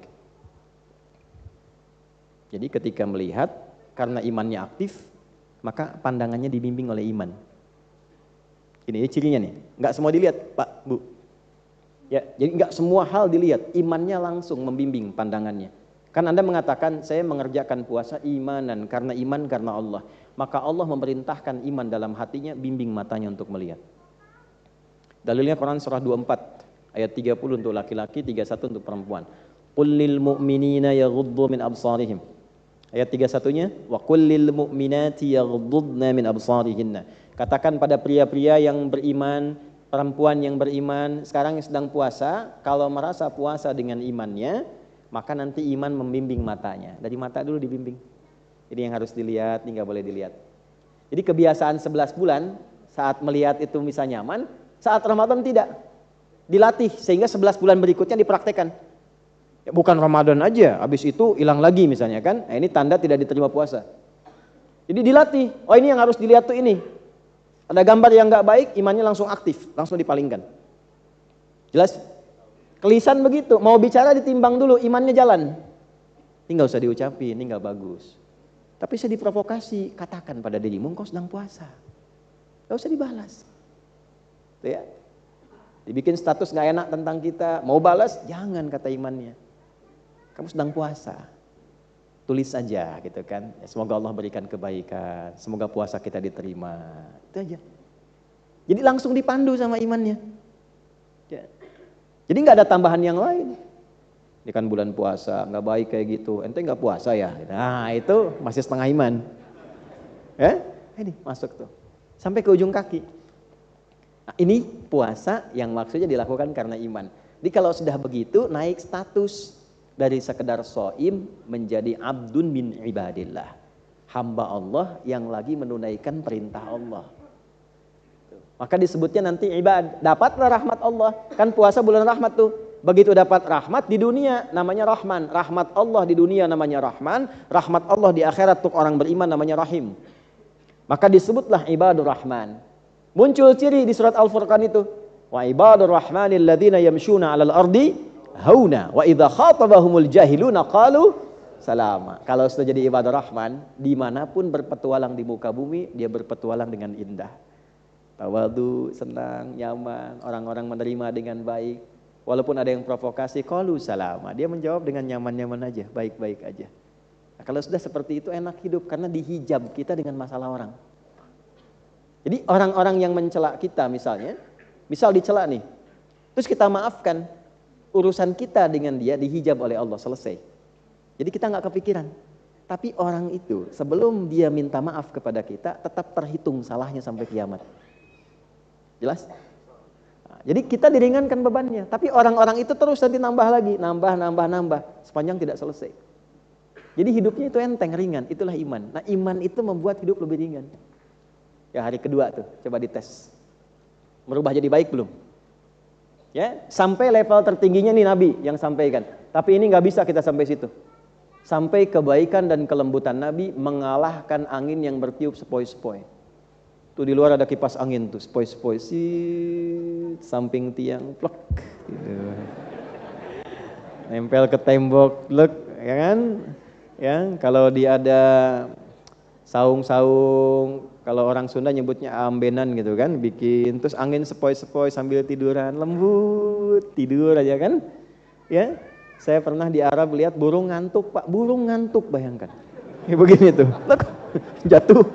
Jadi ketika melihat, karena imannya aktif, maka pandangannya dibimbing oleh iman. Ini cirinya nih. Enggak semua dilihat, Pak, Bu. Ya, jadi enggak semua hal dilihat, imannya langsung membimbing pandangannya. Kan Anda mengatakan saya mengerjakan puasa imanan, karena iman karena Allah. Maka Allah memerintahkan iman dalam hatinya, bimbing matanya untuk melihat. Dalilnya Quran surah 24 ayat 30 untuk laki-laki, 31 untuk perempuan. Qul lil mu'minina yaghuddu min absarihim. Ayat 31-nya, wa kullil mu'minati yaghuddna min absarihinna. Katakan pada pria-pria yang beriman, perempuan yang beriman, sekarang yang sedang puasa, kalau merasa puasa dengan imannya, maka nanti iman membimbing matanya. Dari mata dulu dibimbing. Ini yang harus dilihat, ini enggak boleh dilihat. Jadi kebiasaan 11 bulan, saat melihat itu bisa nyaman, saat Ramadan tidak. Dilatih, sehingga 11 bulan berikutnya dipraktekkan. Ya, bukan Ramadan aja, habis itu hilang lagi misalnya kan. Nah, ini tanda tidak diterima puasa. Jadi dilatih. Oh, ini yang harus dilihat tuh ini. Ada gambar yang nggak baik, imannya langsung aktif, langsung dipalingkan. Jelas? Kelisan begitu. Mau bicara ditimbang dulu, imannya jalan. Ini nggak usah diucapin, ini nggak bagus. Tapi saya diprovokasi, katakan pada dirimu, engkau sedang puasa. Nggak usah dibalas. Tuh ya. Dibikin status nggak enak tentang kita, mau balas, jangan kata imannya. Kamu sedang puasa. Tulis saja gitu kan. Ya, semoga Allah berikan kebaikan, semoga puasa kita diterima. Itu aja. Jadi langsung dipandu sama imannya. Ya. Jadi nggak ada tambahan yang lain. Ini kan bulan puasa, nggak baik kayak gitu. Ente nggak puasa ya? Nah itu masih setengah iman. Ya, ini masuk tuh. Sampai ke ujung kaki. Nah, ini puasa yang maksudnya dilakukan karena iman. Jadi kalau sudah begitu naik status dari sekedar shaim menjadi abdun min ibadillah. Hamba Allah yang lagi menunaikan perintah Allah. Maka disebutnya nanti ibad. Dapatlah rahmat Allah. Kan puasa bulan rahmat tuh. Begitu dapat rahmat di dunia namanya Rahman. Rahmat Allah di dunia namanya Rahman. Rahmat Allah di akhirat untuk orang beriman namanya Rahim. Maka disebutlah ibadur Rahman. Muncul ciri di surat Al-Furqan itu. Wa ibadur Rahmanil ladzina yamshuna 'alal ardi hauna wa idza khatabahumul jahiluna qalu salama. Kalau sudah jadi ibadur Rahman, dimanapun berpetualang di muka bumi, dia berpetualang dengan indah. Tawadu, senang, nyaman, orang-orang menerima dengan baik. Walaupun ada yang provokasi, qalu salama. Dia menjawab dengan nyaman-nyaman aja, baik-baik aja. Nah, kalau sudah seperti itu enak hidup karena dihijab kita dengan masalah orang. Jadi orang-orang yang mencela kita misalnya, misal dicela nih, terus kita maafkan, urusan kita dengan dia dihijab oleh Allah, selesai. Jadi kita nggak kepikiran. Tapi orang itu sebelum dia minta maaf kepada kita, tetap terhitung salahnya sampai kiamat. Jelas? Jadi kita diringankan bebannya, tapi orang-orang itu terus nanti nambah lagi, nambah, sepanjang tidak selesai. Jadi hidupnya itu enteng, ringan, itulah iman. Nah iman itu membuat hidup lebih ringan. Ya hari kedua tuh, coba dites. Merubah jadi baik belum? Ya, sampai level tertingginya nih Nabi yang sampaikan. Tapi ini nggak bisa kita sampai situ. Sampai kebaikan dan kelembutan Nabi mengalahkan angin yang bertiup sepoi-sepoi. Tuh di luar ada kipas angin tuh, sepoi-sepoi, samping tiang, plek, gitu. Nempel ke tembok, plek, ya kan? Ya, kalau dia ada saung-saung, kalau orang Sunda nyebutnya ambenan gitu kan, bikin, terus angin sepoi-sepoi sambil tiduran, lembut, tidur aja kan? Ya, saya pernah di Arab lihat burung ngantuk Pak, burung ngantuk bayangkan, ya begini tuh, plek, jatuh.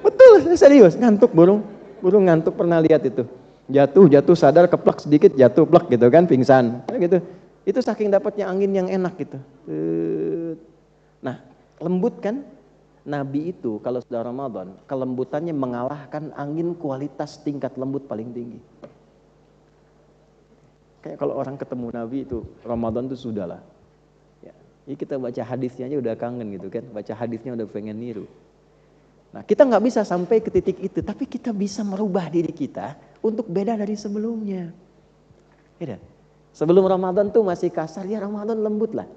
Betul, serius, ngantuk burung ngantuk, pernah lihat itu. Jatuh sadar, keplak sedikit, jatuh plak gitu kan, pingsan. Gitu. Itu saking dapatnya angin yang enak gitu. Nah, lembut kan? Nabi itu kalau sudah Ramadan, kelembutannya mengalahkan angin kualitas tingkat lembut paling tinggi. Kayak kalau orang ketemu Nabi itu Ramadan itu sudahlah. Ya. Jadi kita baca hadisnya aja udah kangen gitu kan, baca hadisnya udah pengen niru. Nah, kita nggak bisa sampai ke titik itu, tapi kita bisa merubah diri kita untuk beda dari sebelumnya. Beda. Sebelum Ramadan tuh masih kasar, ya Ramadan lembut lah.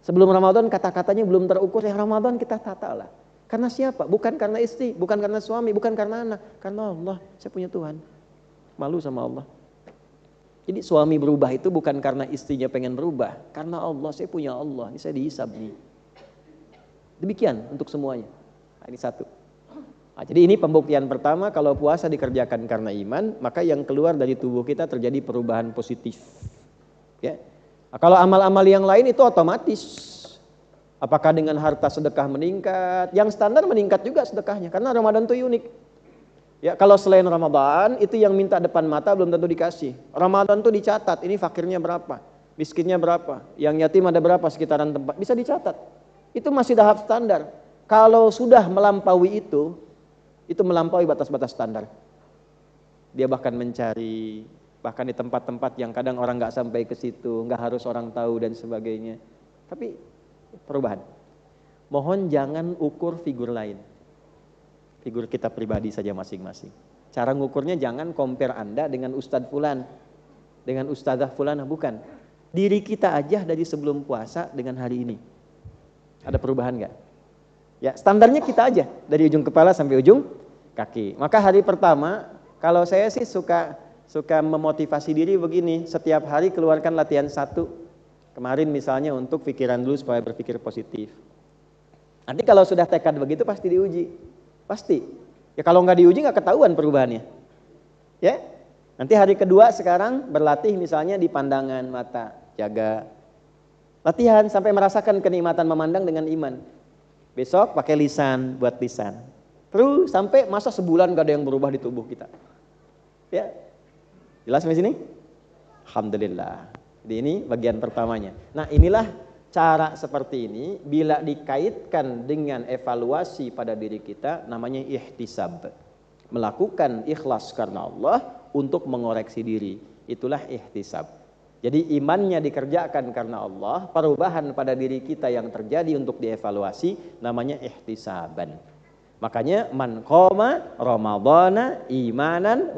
Sebelum Ramadan kata-katanya belum terukur, ya Ramadan kita tata lah. Karena siapa? Bukan karena istri, bukan karena suami, bukan karena anak. Karena Allah, saya punya Tuhan. Malu sama Allah. Jadi suami berubah itu bukan karena istrinya pengen berubah. Karena Allah, saya punya Allah, ini saya dihisab nih. Demikian untuk semuanya. Nah, ini satu. Nah, jadi ini pembuktian pertama, kalau puasa dikerjakan karena iman, maka yang keluar dari tubuh kita terjadi perubahan positif. Ya. Nah, kalau amal-amal yang lain itu otomatis. Apakah dengan harta sedekah meningkat? Yang standar meningkat juga sedekahnya, karena Ramadan itu unik. Ya, kalau selain Ramadan itu yang minta depan mata belum tentu dikasih. Ramadan itu dicatat, ini fakirnya berapa, miskinnya berapa, yang yatim ada berapa sekitaran tempat, bisa dicatat. Itu masih tahap standar. Kalau sudah melampaui itu melampaui batas-batas standar. Dia bahkan mencari, bahkan di tempat-tempat yang kadang orang nggak sampai ke situ, nggak harus orang tahu dan sebagainya. Tapi perubahan. Mohon jangan ukur figur lain. Figur kita pribadi saja masing-masing. Cara ngukurnya jangan compare Anda dengan Ustadz Fulan, dengan Ustadzah Fulana, bukan. Diri kita aja dari sebelum puasa dengan hari ini. Ada perubahan nggak? Ya, standarnya kita aja dari ujung kepala sampai ujung kaki. Maka hari pertama, kalau saya sih suka memotivasi diri begini, setiap hari keluarkan latihan 1. Kemarin misalnya untuk pikiran dulu supaya berpikir positif. Nanti kalau sudah tekad begitu pasti diuji. Pasti. Ya kalau nggak diuji nggak ketahuan perubahannya. Ya. Nanti hari kedua sekarang berlatih misalnya di pandangan mata, jaga. Latihan sampai merasakan kenikmatan memandang dengan iman. Besok pakai lisan, buat lisan. Terus sampai masa sebulan gak ada yang berubah di tubuh kita. Ya. Jelas sampai sini? Alhamdulillah. Jadi ini bagian pertamanya. Nah, inilah cara seperti ini bila dikaitkan dengan evaluasi pada diri kita namanya ihtisab. Melakukan ikhlas karena Allah untuk mengoreksi diri. Itulah ihtisab. Jadi imannya dikerjakan karena Allah, perubahan pada diri kita yang terjadi untuk dievaluasi namanya ihtisaban. Makanya man qoma ramadhana imanan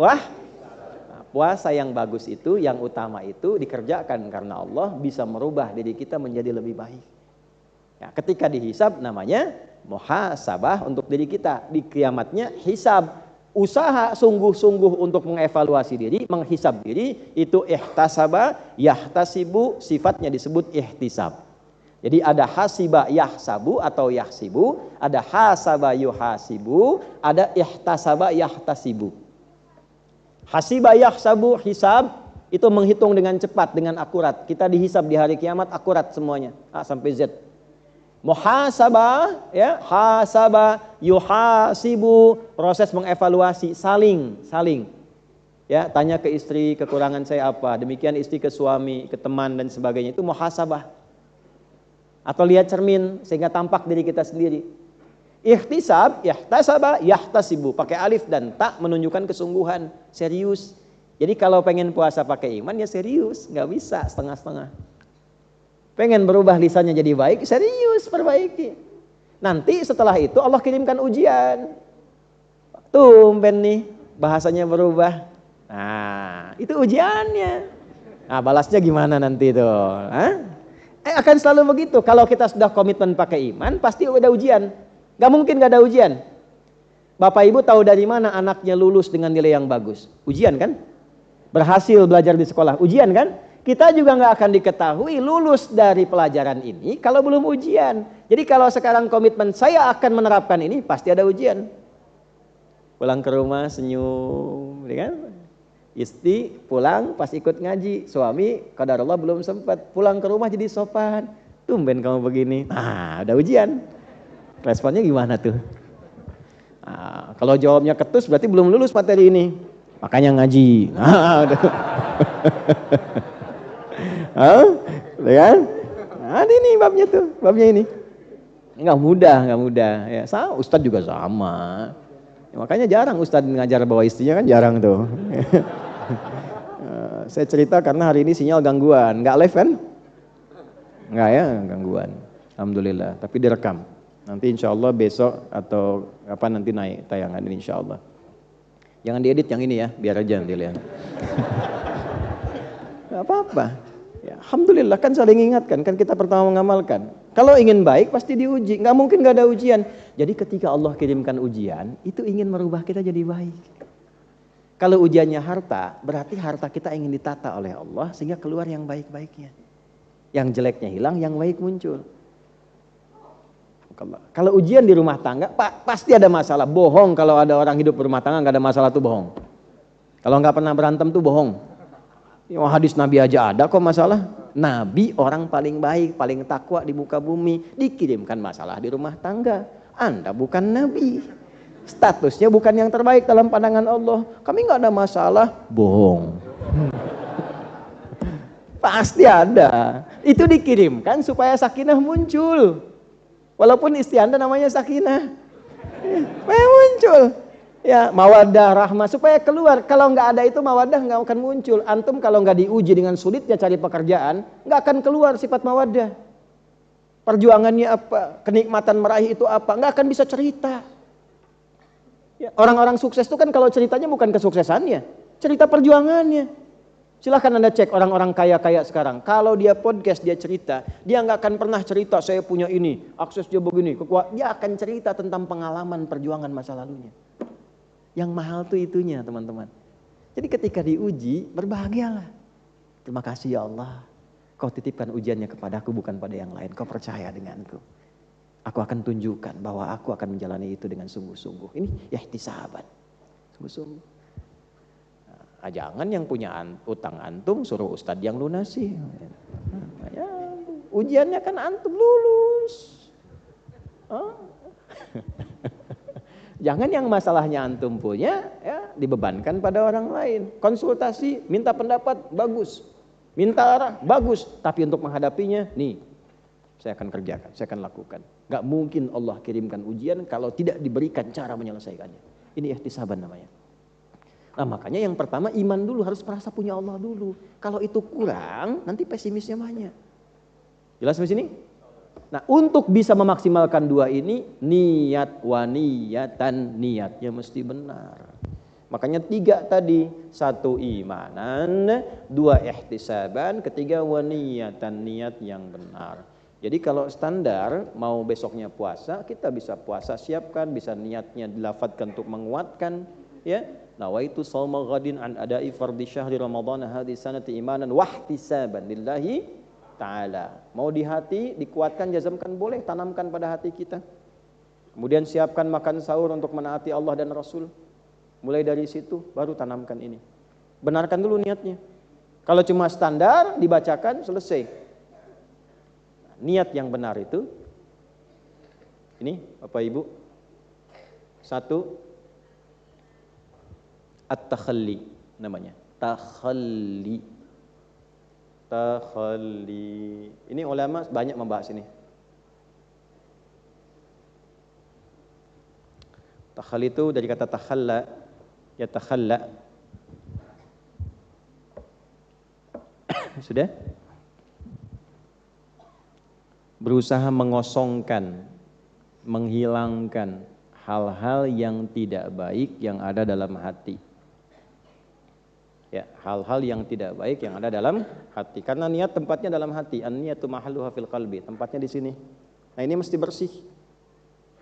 puasa yang bagus itu, yang utama itu dikerjakan karena Allah bisa merubah diri kita menjadi lebih baik. Ya, ketika dihisab namanya muhasabah untuk diri kita. Di kiamatnya hisab. Usaha sungguh-sungguh untuk mengevaluasi diri, menghisab diri, itu ihtasaba, yahtasibu, sifatnya disebut ihtisab. Jadi ada hasiba yahsabu atau yahsibu, ada hasaba yuhasibu, ada ihtasaba yahtasibu. Hasiba yahsabu, hisab, itu menghitung dengan cepat, dengan akurat. Kita dihisab di hari kiamat akurat semuanya, A sampai Z. Muhasabah, ya, hasaba, yuhasibu, proses mengevaluasi, saling. Ya, tanya ke istri kekurangan saya apa, demikian istri ke suami, ke teman dan sebagainya, itu muhasabah. Atau lihat cermin sehingga tampak diri kita sendiri. Ihtisab, ihtasaba, yahtasibu, pakai alif dan ta menunjukkan kesungguhan, serius. Jadi kalau pengen puasa pakai iman ya serius, nggak bisa setengah-setengah. Pengen berubah lisannya jadi baik, serius perbaiki. Nanti setelah itu Allah kirimkan ujian. Tumben nih bahasanya berubah. Nah, itu ujiannya. Nah, balasnya gimana nanti itu? Akan selalu begitu. Kalau kita sudah komitmen pakai iman, pasti ada ujian. Gak mungkin gak ada ujian. Bapak Ibu tahu dari mana anaknya lulus dengan nilai yang bagus? Ujian kan? Berhasil belajar di sekolah, ujian kan? Kita juga nggak akan diketahui lulus dari pelajaran ini kalau belum ujian. Jadi kalau sekarang komitmen saya akan menerapkan ini, pasti ada ujian. Pulang ke rumah senyum, ya kan? Istri pulang pas ikut ngaji, suami qadarullah belum sempat, pulang ke rumah jadi sopan. Tumben kamu begini. Nah, ada ujian. Responnya gimana tuh? Nah, kalau jawabnya ketus berarti belum lulus materi ini. Makanya ngaji. Nah, kan? Nah, ini babnya tuh, babnya ini. Nggak mudah. Ya, Ustadz juga sama. Ya, makanya jarang Ustadz ngajar bawa istrinya kan jarang tuh. Saya cerita karena hari ini sinyal gangguan, nggak live kan? Nggak ya, gangguan. Alhamdulillah, tapi direkam. Nanti insya Allah besok atau kapan nanti naik tayangan ini insya Allah. Jangan diedit yang ini ya, biar aja nanti lihat. Nggak apa-apa. Ya, alhamdulillah kan saling ingatkan, kan kita pertama mengamalkan. Kalau ingin baik pasti diuji, nggak mungkin nggak ada ujian. Jadi ketika Allah kirimkan ujian, itu ingin merubah kita jadi baik. Kalau ujiannya harta, berarti harta kita ingin ditata oleh Allah sehingga keluar yang baik-baiknya. Yang jeleknya hilang, yang baik muncul. Kalau ujian di rumah tangga, pasti ada masalah. Bohong kalau ada orang hidup berumah tangga nggak ada masalah tuh bohong. Kalau nggak pernah berantem tuh bohong. Hadis Nabi aja ada kok masalah. Nabi orang paling baik, paling takwa di muka bumi, dikirimkan masalah di rumah tangga. Anda bukan Nabi, statusnya bukan yang terbaik dalam pandangan Allah. Kami nggak ada masalah, bohong. Pasti ada. Itu dikirimkan supaya sakinah muncul. Walaupun istri Anda namanya sakinah, supaya muncul. Ya, mawaddah, rahmah, supaya keluar. Kalau nggak ada itu mawaddah nggak akan muncul. Antum kalau nggak diuji dengan sulitnya cari pekerjaan, nggak akan keluar sifat mawaddah. Perjuangannya apa? Kenikmatan meraih itu apa? Nggak akan bisa cerita. Ya, orang-orang sukses itu kan kalau ceritanya bukan kesuksesannya, cerita perjuangannya. Silahkan Anda cek orang-orang kaya-kaya sekarang. Kalau dia podcast, dia cerita, dia nggak akan pernah cerita saya punya ini, akses dia begini, dia akan cerita tentang pengalaman perjuangan masa lalunya. Yang mahal tuh itunya, teman-teman. Jadi ketika diuji, berbahagialah. Terima kasih ya Allah, Kau titipkan ujiannya kepadaku bukan pada yang lain. Kau percaya denganku. Aku akan tunjukkan bahwa aku akan menjalani itu dengan sungguh-sungguh. Ini ihtisaban. Sungguh-sungguh. Nah, jangan yang punya utang antum suruh ustadz yang lunasi. Ya, ujiannya kan antum lulus. Jangan yang masalahnya antum punya ya dibebankan pada orang lain. Konsultasi, minta pendapat, bagus. Minta arah, bagus. Tapi untuk menghadapinya, nih saya akan kerjakan, saya akan lakukan. Gak mungkin Allah kirimkan ujian kalau tidak diberikan cara menyelesaikannya. Ini ihtisaban namanya. Nah makanya yang pertama iman dulu, harus merasa punya Allah dulu. Kalau itu kurang, nanti pesimisnya banyak. Jelas di sini? Nah untuk bisa memaksimalkan dua ini, niat wa niyatan, niatnya mesti benar. Makanya 3 tadi, 1 imanan, 2 ihtisaban, 3 wa niyatan, niat yang benar. Jadi kalau standar mau besoknya puasa, kita bisa puasa siapkan, bisa niatnya dilafadzkan untuk menguatkan, ya. Nawaitu shauma ghadin an ada'i fardhi syahri ramadhan hadhihi sanati imanan wa ihtisaban lillahi ta'ala. Mau di hati dikuatkan, jazamkan, boleh tanamkan pada hati kita. Kemudian siapkan makan sahur untuk menaati Allah dan Rasul. Mulai dari situ baru tanamkan ini. Benarkan dulu niatnya. Kalau cuma standar dibacakan selesai. Niat yang benar itu ini Bapak Ibu, 1 at-takhalli namanya. Takhalli. Ini ulama banyak membahas ini. Takhalli itu dari kata takhalla, ya takhalla. Sudah? Berusaha mengosongkan, menghilangkan hal-hal yang tidak baik yang ada dalam hati. Ya, hal-hal yang tidak baik yang ada dalam hati. Karena niat tempatnya dalam hati. An-niyatu mahalluha fil qalbi. Tempatnya di sini. Nah, ini mesti bersih.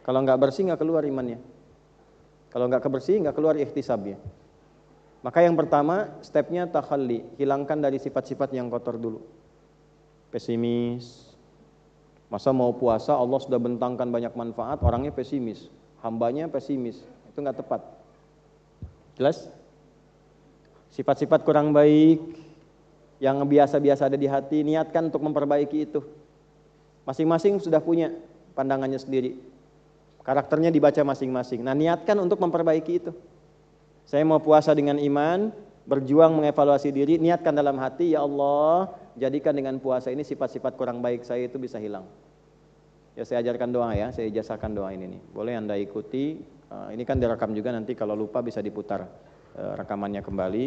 Kalau enggak bersih enggak keluar imannya. Kalau enggak kebersih enggak keluar ihtisabnya. Maka yang pertama, stepnya takhalli, hilangkan dari sifat-sifat yang kotor dulu. Pesimis. Masa mau puasa Allah sudah bentangkan banyak manfaat, orangnya pesimis. Hambanya pesimis. Itu enggak tepat. Jelas? Sifat-sifat kurang baik yang biasa-biasa ada di hati, niatkan untuk memperbaiki itu. Masing-masing sudah punya pandangannya sendiri. Karakternya dibaca masing-masing. Nah, niatkan untuk memperbaiki itu. Saya mau puasa dengan iman, berjuang mengevaluasi diri, niatkan dalam hati, ya Allah, jadikan dengan puasa ini sifat-sifat kurang baik saya itu bisa hilang. Ya saya ajarkan doa ya, saya ijazahkan doa ini nih. Boleh Anda ikuti, ini kan direkam juga, nanti kalau lupa bisa diputar rekamannya kembali.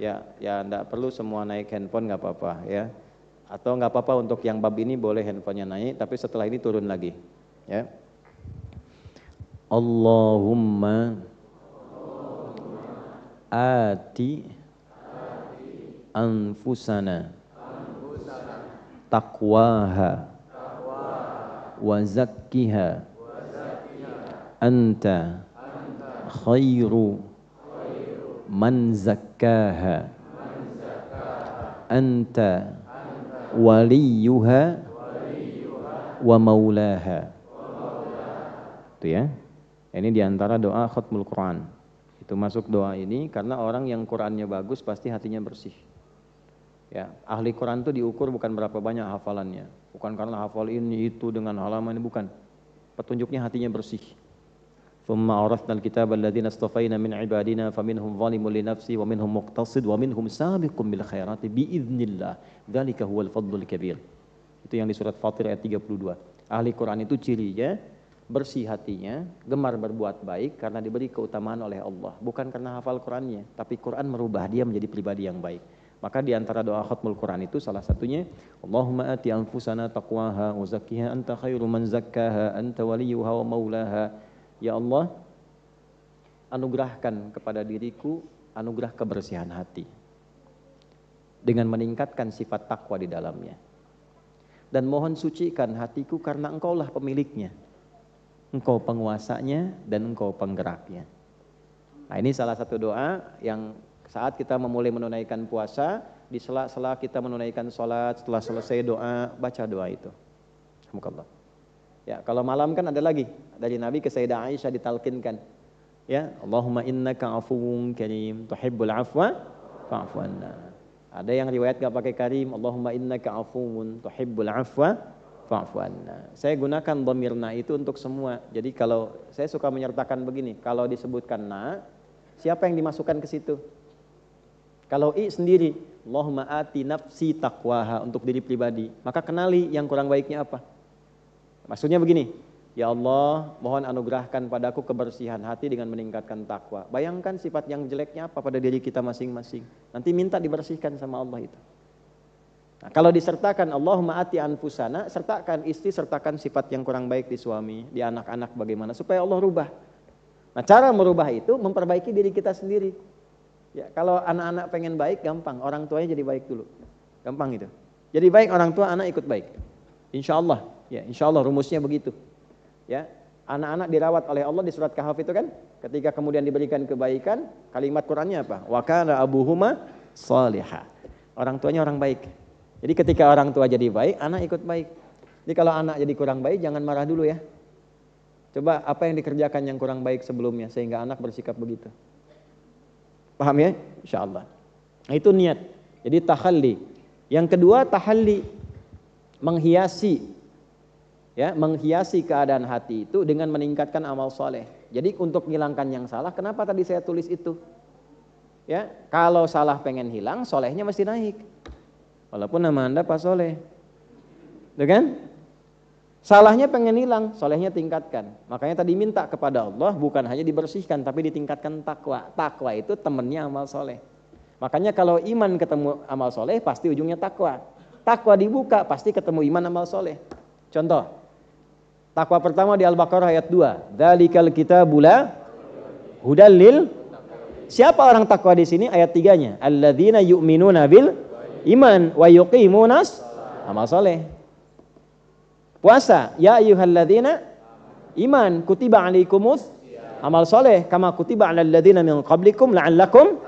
Ya enggak perlu semua naik handphone, nggak apa-apa ya. Atau nggak apa-apa untuk yang bab ini boleh handphonenya naik, tapi setelah ini turun lagi. Ya. Allahumma ati anfusana taqwaha wa zakkiha anta khairu man zakkaha anta waliyuha wa maulaha. Itu ya. Ini diantara doa khatmul Quran. Itu masuk doa ini karena orang yang Qurannya bagus pasti hatinya bersih. Ya, ahli Quran itu diukur bukan berapa banyak hafalannya, bukan karena hafal ini itu dengan halaman ini, bukan. Petunjuknya hatinya bersih. Thumma awrathna al-kitaba alladziina istafaina min ibadina faminhum zalimun li nafsihi wa minhum muqtasid wa minhum sabiqun bil khairati biidznillah. Dzalika huwal fadlul kabir. Itu yang di surat Fatir ayat 32. Ahli Quran itu cirinya bersih hatinya, gemar berbuat baik karena diberi keutamaan oleh Allah, bukan karena hafal Qurannya, tapi Quran merubah dia menjadi pribadi yang baik. Maka di antara doa khatmul Quran itu salah satunya, Allahumma ati anfusana taqwaha wa zakkiha anta khairu man zakkaha anta waliyuha wa maulaha. Ya Allah, anugerahkan kepada diriku anugerah kebersihan hati. dengan meningkatkan sifat takwa di dalamnya. Dan mohon sucikan hatiku karena engkaulah pemiliknya. Engkau penguasanya dan engkau penggeraknya. Nah, ini salah satu doa yang saat kita memulai menunaikan puasa, di sela-sela kita menunaikan sholat, setelah selesai doa, baca doa itu. Alhamdulillah. Ya, kalau malam kan ada lagi dari Nabi ke Sayyidah Aisyah ditalkinkan. Ya, Allahumma innaka afuwun karim, tuhibbul afwa fa'fu anna. Ada yang riwayat enggak pakai karim, Allahumma innaka afuwun tuhibbul afwa fa'fu anna. Saya gunakan dhamirna itu untuk semua. Jadi kalau saya suka menyertakan begini, kalau disebutkan na, siapa yang dimasukkan ke situ? Kalau i sendiri, Allahumma ati nafsi taqwaha, untuk diri pribadi, maka kenali yang kurang baiknya apa. Maksudnya begini, ya Allah, mohon anugerahkan padaku kebersihan hati dengan meningkatkan takwa. Bayangkan sifat yang jeleknya apa pada diri kita masing-masing. Nanti minta dibersihkan sama Allah itu. Nah, kalau disertakan Allahumma ati anfusana, sertakan istri, sertakan sifat yang kurang baik di suami, di anak-anak bagaimana supaya Allah rubah. Nah, cara merubah itu memperbaiki diri kita sendiri. Ya, kalau anak-anak pengen baik gampang, orang tuanya jadi baik dulu. Gampang itu. Jadi baik orang tua, anak ikut baik. Insya Allah, ya insya Allah rumusnya begitu. Ya, anak-anak dirawat oleh Allah di surat Kahf itu kan, ketika kemudian diberikan kebaikan, kalimat Qur'annya apa? Wa kana abuhuma salihah. Orang tuanya orang baik. Jadi ketika orang tua jadi baik, anak ikut baik. Jadi kalau anak jadi kurang baik, jangan marah dulu ya. Coba apa yang dikerjakan yang kurang baik sebelumnya sehingga anak bersikap begitu. Paham ya? Insyaallah. Nah, itu niat. Jadi tahalli. Yang kedua tahalli, menghiasi. Ya, menghiasi keadaan hati itu dengan meningkatkan amal soleh. Jadi untuk menghilangkan yang salah, kenapa tadi saya tulis itu? Ya, kalau salah pengen hilang, solehnya mesti naik. Walaupun nama Anda Pak Soleh. Tuh kan? Salahnya pengen hilang, solehnya tingkatkan. Makanya tadi minta kepada Allah bukan hanya dibersihkan, tapi ditingkatkan takwa. Takwa itu temannya amal soleh. Makanya kalau iman ketemu amal soleh, pasti ujungnya takwa. Takwa dibuka, pasti ketemu iman amal soleh. Contoh, takwa pertama di Al-Baqarah ayat 2. Dzalikal kitabul la hudal lil. Siapa orang takwa di sini? Ayat 3-nya. Alladzina yu'minuna bil iman wa yuqimunas amal soleh. Puasa, ya ayyuhalladzina iman kutiba alaikumus amal soleh kama kutiba alal ladzina min qablikum la'allakum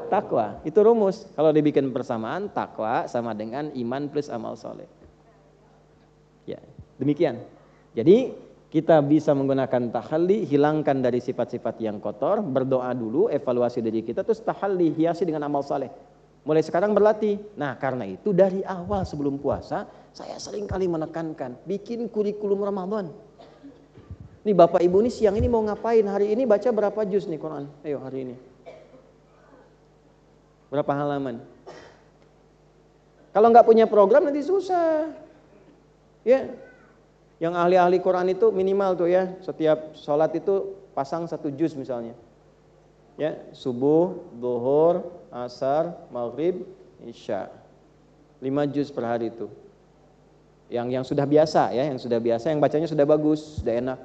taqwa. Itu rumus. Kalau dibikin persamaan, takwa sama dengan iman plus amal soleh. Ya, demikian. Jadi kita bisa menggunakan tahalli, hilangkan dari sifat-sifat yang kotor, berdoa dulu, evaluasi diri kita, terus tahalli, hiasi dengan amal soleh. Mulai sekarang berlatih. Nah, karena itu dari awal sebelum puasa, saya sering kali menekankan, bikin kurikulum Ramadan. Nih Bapak Ibu nih siang ini mau ngapain? Hari ini baca berapa juz nih Quran? Ayo hari ini. Berapa halaman? Kalau nggak punya program nanti susah. Ya, yang ahli-ahli Quran itu minimal tuh ya, setiap sholat itu pasang 1 juz misalnya. Ya, subuh, zuhur, asar, maghrib, isya. 5 juz per hari itu. Yang sudah biasa ya, yang sudah biasa, yang bacanya sudah bagus, sudah enak.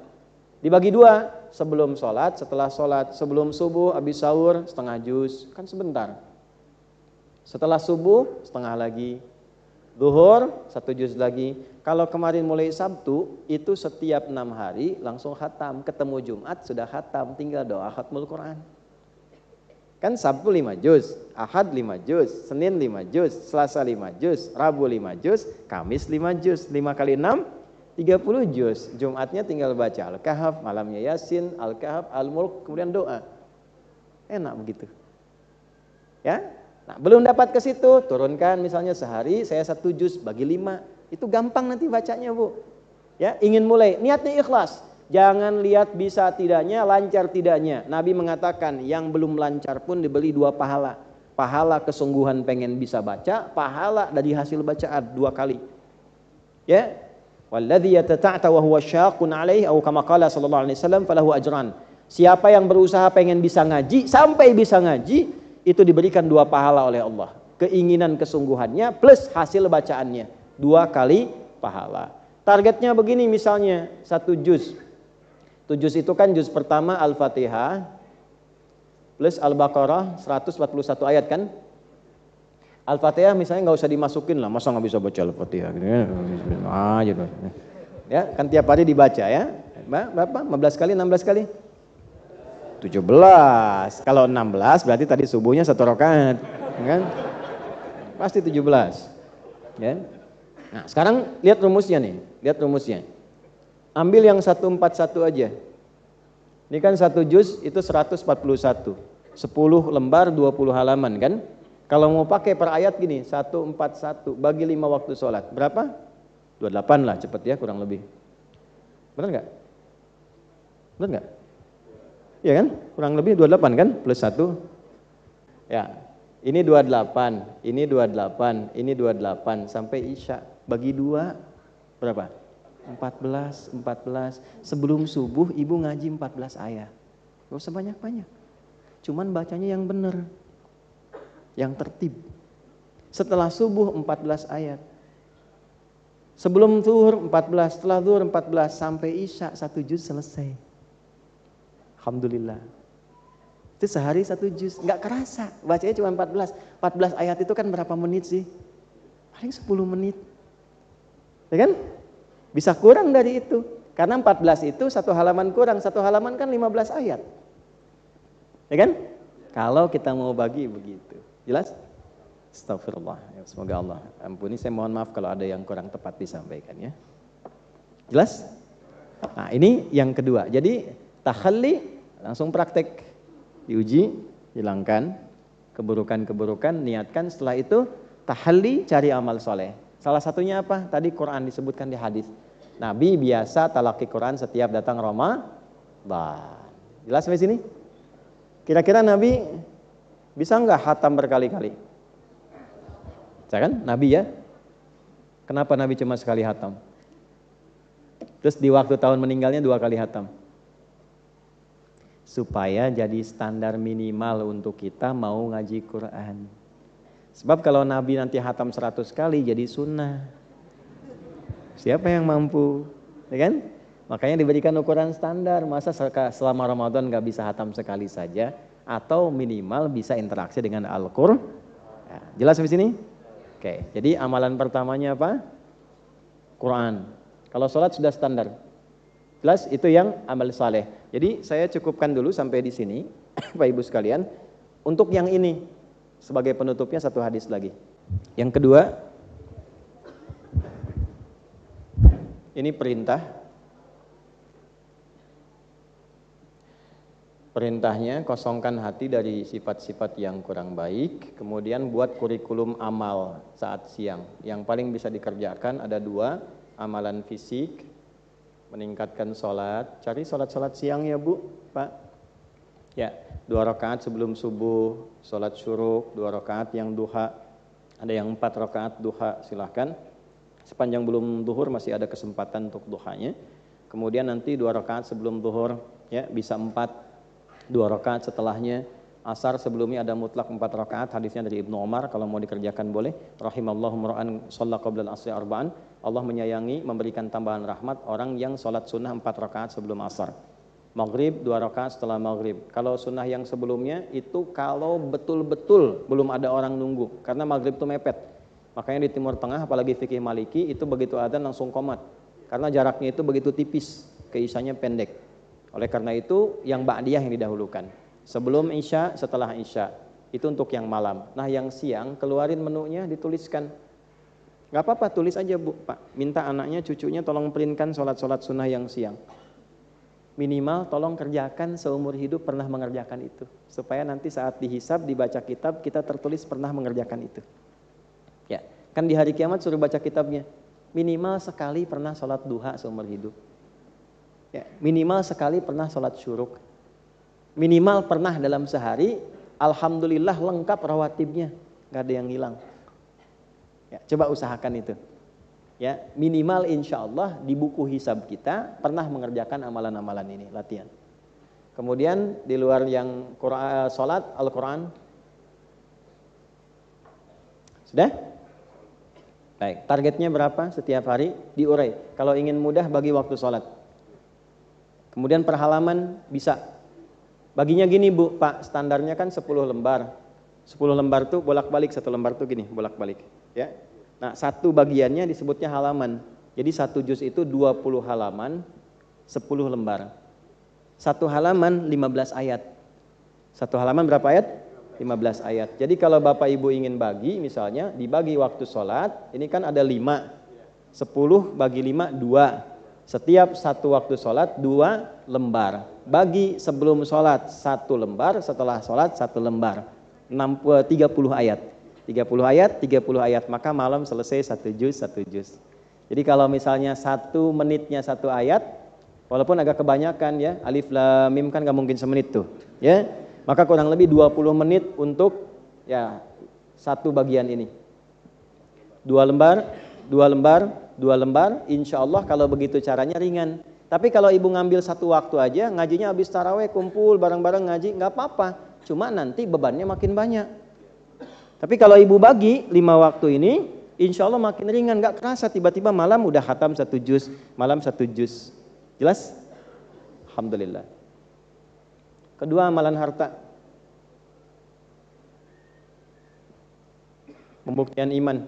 Dibagi 2, sebelum sholat, setelah sholat, sebelum subuh, habis sahur, setengah juz, kan sebentar. Setelah subuh, setengah lagi. Zuhur, 1 juz lagi. Kalau kemarin mulai Sabtu, itu setiap 6 hari langsung khatam. Ketemu Jumat sudah khatam, tinggal doa khatmul Quran. Kan Sabtu 5 juz, Ahad 5 juz, Senin 5 juz, Selasa 5 juz, Rabu 5 juz, Kamis 5 juz, 5 kali 6, 30 juz. Jumatnya tinggal baca Al-Kahf, malamnya Yasin, Al-Kahf, Al-Mulk, kemudian doa. Enak begitu. Ya, nah belum dapat ke situ, turunkan misalnya sehari saya 1 juz, bagi 5. Itu gampang nanti bacanya Bu. Ya, ingin mulai, niatnya ikhlas. Jangan lihat bisa tidaknya, lancar tidaknya. Nabi mengatakan yang belum lancar pun diberi 2 pahala. Pahala kesungguhan pengen bisa baca, pahala dari hasil bacaan 2 kali. Ya. Walladzi yatata'ta wa huwa syaqqun 'alaihi atau kama qala sallallahu alaihi wasallam falahu ajran. Siapa yang berusaha pengen bisa ngaji sampai bisa ngaji, itu diberikan 2 pahala oleh Allah. Keinginan kesungguhannya plus hasil bacaannya. 2 kali pahala. Targetnya begini misalnya 1 juz. 1 juz itu kan juz pertama Al-Fatihah plus Al-Baqarah 141 ayat kan. Al-Fatihah misalnya nggak usah dimasukin lah, masa nggak bisa baca Al-Fatihah gitu ya. Gitu. Ya, kan tiap hari dibaca ya. Berapa? 15 kali, 16 kali? 17. Kalau 16 berarti tadi subuhnya 1 rakaat, kan? Pasti 17. Ya. Nah, sekarang lihat rumusnya nih, lihat rumusnya. Ambil yang 141 aja. Ini kan 1 juz itu 141. 10 lembar 20 halaman kan? Kalau mau pakai per ayat gini, 141 bagi 5 waktu sholat. Berapa? 28 lah cepet ya kurang lebih. Benar nggak? Benar nggak? Iya kan? Kurang lebih 28 kan? Plus 1. Ya, ini 28, ini 28, ini 28 sampai Isya. Bagi 2 berapa? 14. Sebelum subuh ibu ngaji 14 ayat. Gak usah banyak-banyak. Cuman bacanya yang benar. Yang tertib. Setelah subuh 14 ayat. Sebelum zuhur 14, setelah zuhur 14 sampai Isya 1 juz selesai. Alhamdulillah. Itu sehari 1 juz, enggak kerasa. Bacanya cuma 14. 14 ayat itu kan berapa menit sih? Paling 10 menit. Ya kan? Bisa kurang dari itu. Karena 14 itu 1 halaman kurang, 1 halaman kan 15 ayat. Ya kan? Kalau kita mau bagi begitu. Jelas? Astagfirullah. Ya, semoga Allah ampuni. Saya mohon maaf kalau ada yang kurang tepat disampaikan ya. Jelas? Nah, ini yang kedua. Jadi takhalli langsung praktek. Diuji, hilangkan keburukan-keburukan, niatkan. Setelah itu tahalli, cari amal soleh. Salah satunya apa? Tadi Quran disebutkan di hadis. Nabi biasa talaki Quran setiap datang Ramadan. Jelas sampai sini? Kira-kira Nabi bisa nggak hatam berkali-kali? Saya kan Nabi ya. Kenapa Nabi cuma sekali hatam? Terus di waktu tahun meninggalnya 2 kali hatam. Supaya jadi standar minimal untuk kita mau ngaji Quran. Sebab kalau Nabi nanti hatam 100 kali jadi sunnah. Siapa yang mampu? Ya kan? Makanya diberikan ukuran standar. Masa selama Ramadan nggak bisa hatam sekali saja? Atau minimal bisa interaksi dengan Al-Qur'an. Ya, jelas sampai sini? Oke, jadi amalan pertamanya apa? Quran. Kalau sholat sudah standar. Jelas itu yang amal saleh. Jadi saya cukupkan dulu sampai di sini, Bapak Ibu sekalian. Untuk yang ini sebagai penutupnya 1 hadis lagi. Yang kedua, ini perintah. Perintahnya kosongkan hati dari sifat-sifat yang kurang baik, kemudian buat kurikulum amal saat siang. Yang paling bisa dikerjakan ada 2, amalan fisik, meningkatkan sholat, cari sholat-sholat siang ya Bu, Pak. Ya, 2 rakaat sebelum subuh, sholat syuruk, 2 rakaat yang duha, ada yang 4 rakaat duha, silahkan. Sepanjang belum duhur masih ada kesempatan untuk duhanya. Kemudian nanti 2 rakaat sebelum duhur, ya bisa 4. 2 rakaat setelahnya, asar sebelumnya ada mutlak 4 rakaat, hadisnya dari Ibnu Umar, kalau mau dikerjakan boleh. Rahimallahu mar'an shalla qabla al-asri arba'an. Allah menyayangi memberikan tambahan rahmat orang yang sholat sunnah 4 rakaat sebelum asar. Maghrib 2 rakaat setelah maghrib. Kalau sunnah yang sebelumnya itu kalau betul-betul belum ada orang nunggu, karena maghrib itu mepet. Makanya di Timur Tengah apalagi fikih Maliki itu begitu adzan langsung qomat. Karena jaraknya itu begitu tipis, keisanya pendek. Oleh karena itu yang ba'diyah yang didahulukan. Sebelum Isya, setelah Isya. Itu untuk yang malam. Nah yang siang keluarin menunya dituliskan. Gak apa-apa tulis aja Bu, Pak. Minta anaknya, cucunya tolong printkan sholat-sholat sunnah yang siang. Minimal tolong kerjakan seumur hidup pernah mengerjakan itu. Supaya nanti saat dihisab, dibaca kitab, kita tertulis pernah mengerjakan itu. Ya, kan di hari kiamat suruh baca kitabnya. Minimal sekali pernah sholat duha seumur hidup. Ya, minimal sekali pernah sholat syuruk. Minimal pernah dalam sehari, alhamdulillah lengkap rawatibnya, gak ada yang hilang. Ya, coba usahakan itu. Ya, minimal insya Allah di buku hisab kita pernah mengerjakan amalan-amalan ini, latihan. Kemudian di luar yang sholat, Al-Quran. Sudah? Baik, targetnya berapa setiap hari? Diurai. Kalau ingin mudah bagi waktu sholat. Kemudian per halaman bisa. Baginya gini Bu, Pak, standarnya kan 10 lembar. 10 lembar tuh bolak-balik, 1 lembar tuh gini, bolak-balik. Ya. Nah, satu bagiannya disebutnya halaman. Jadi 1 juz itu 20 halaman, 10 lembar. 1 halaman 15 ayat. 1 halaman berapa ayat? 15 ayat. Jadi kalau Bapak Ibu ingin bagi, misalnya dibagi waktu sholat, ini kan ada 5. 10 bagi 5, 2. Setiap 1 waktu sholat 2 lembar. Bagi sebelum sholat 1 lembar, setelah sholat 1 lembar. 30 ayat. 30 ayat, 30 ayat. Maka malam selesai 1 juz, 1 juz. Jadi kalau misalnya 1 menitnya 1 ayat, walaupun agak kebanyakan ya, alif lam mim kan gak mungkin semenit tuh. Ya, maka kurang lebih 20 menit untuk ya 1 bagian ini. 2 lembar, 2 lembar, 2 lembar, insya Allah kalau begitu caranya ringan. Tapi kalau ibu ngambil 1 waktu aja, ngajinya habis taraweh, kumpul bareng-bareng ngaji, nggak apa-apa. Cuma nanti bebannya makin banyak. Tapi kalau ibu bagi 5 waktu ini, insya Allah makin ringan, nggak kerasa tiba-tiba malam udah khatam 1 juz, malam 1 juz. Jelas? Alhamdulillah. Kedua, amalan harta. Pembuktian iman.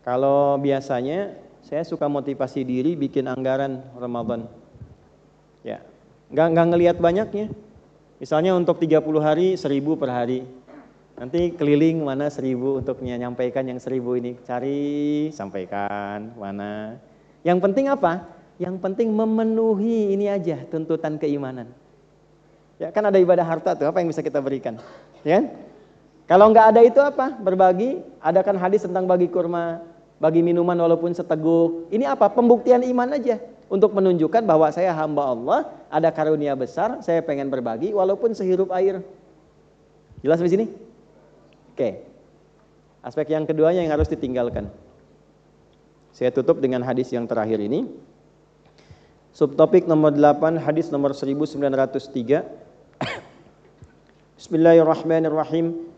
Kalau biasanya saya suka motivasi diri bikin anggaran Ramadan. Ya, nggak ngelihat banyaknya. Misalnya untuk 30 hari 1.000 per hari. Nanti keliling mana 1.000 untuk menyampaikan yang 1.000 ini. Cari, sampaikan mana. Yang penting apa? Yang penting memenuhi ini aja tuntutan keimanan. Ya kan ada ibadah harta tuh, apa yang bisa kita berikan? Ya kan? Kalau nggak ada itu apa? Berbagi. Ada kan hadis tentang bagi kurma, bagi minuman walaupun seteguk. Ini apa? Pembuktian iman aja. Untuk menunjukkan bahwa saya hamba Allah, ada karunia besar, saya pengen berbagi walaupun sehirup air. Jelas di sini? Oke. Aspek yang keduanya yang harus ditinggalkan. Saya tutup dengan hadis yang terakhir ini. Subtopik nomor 8, hadis nomor 1903. Bismillahirrahmanirrahim.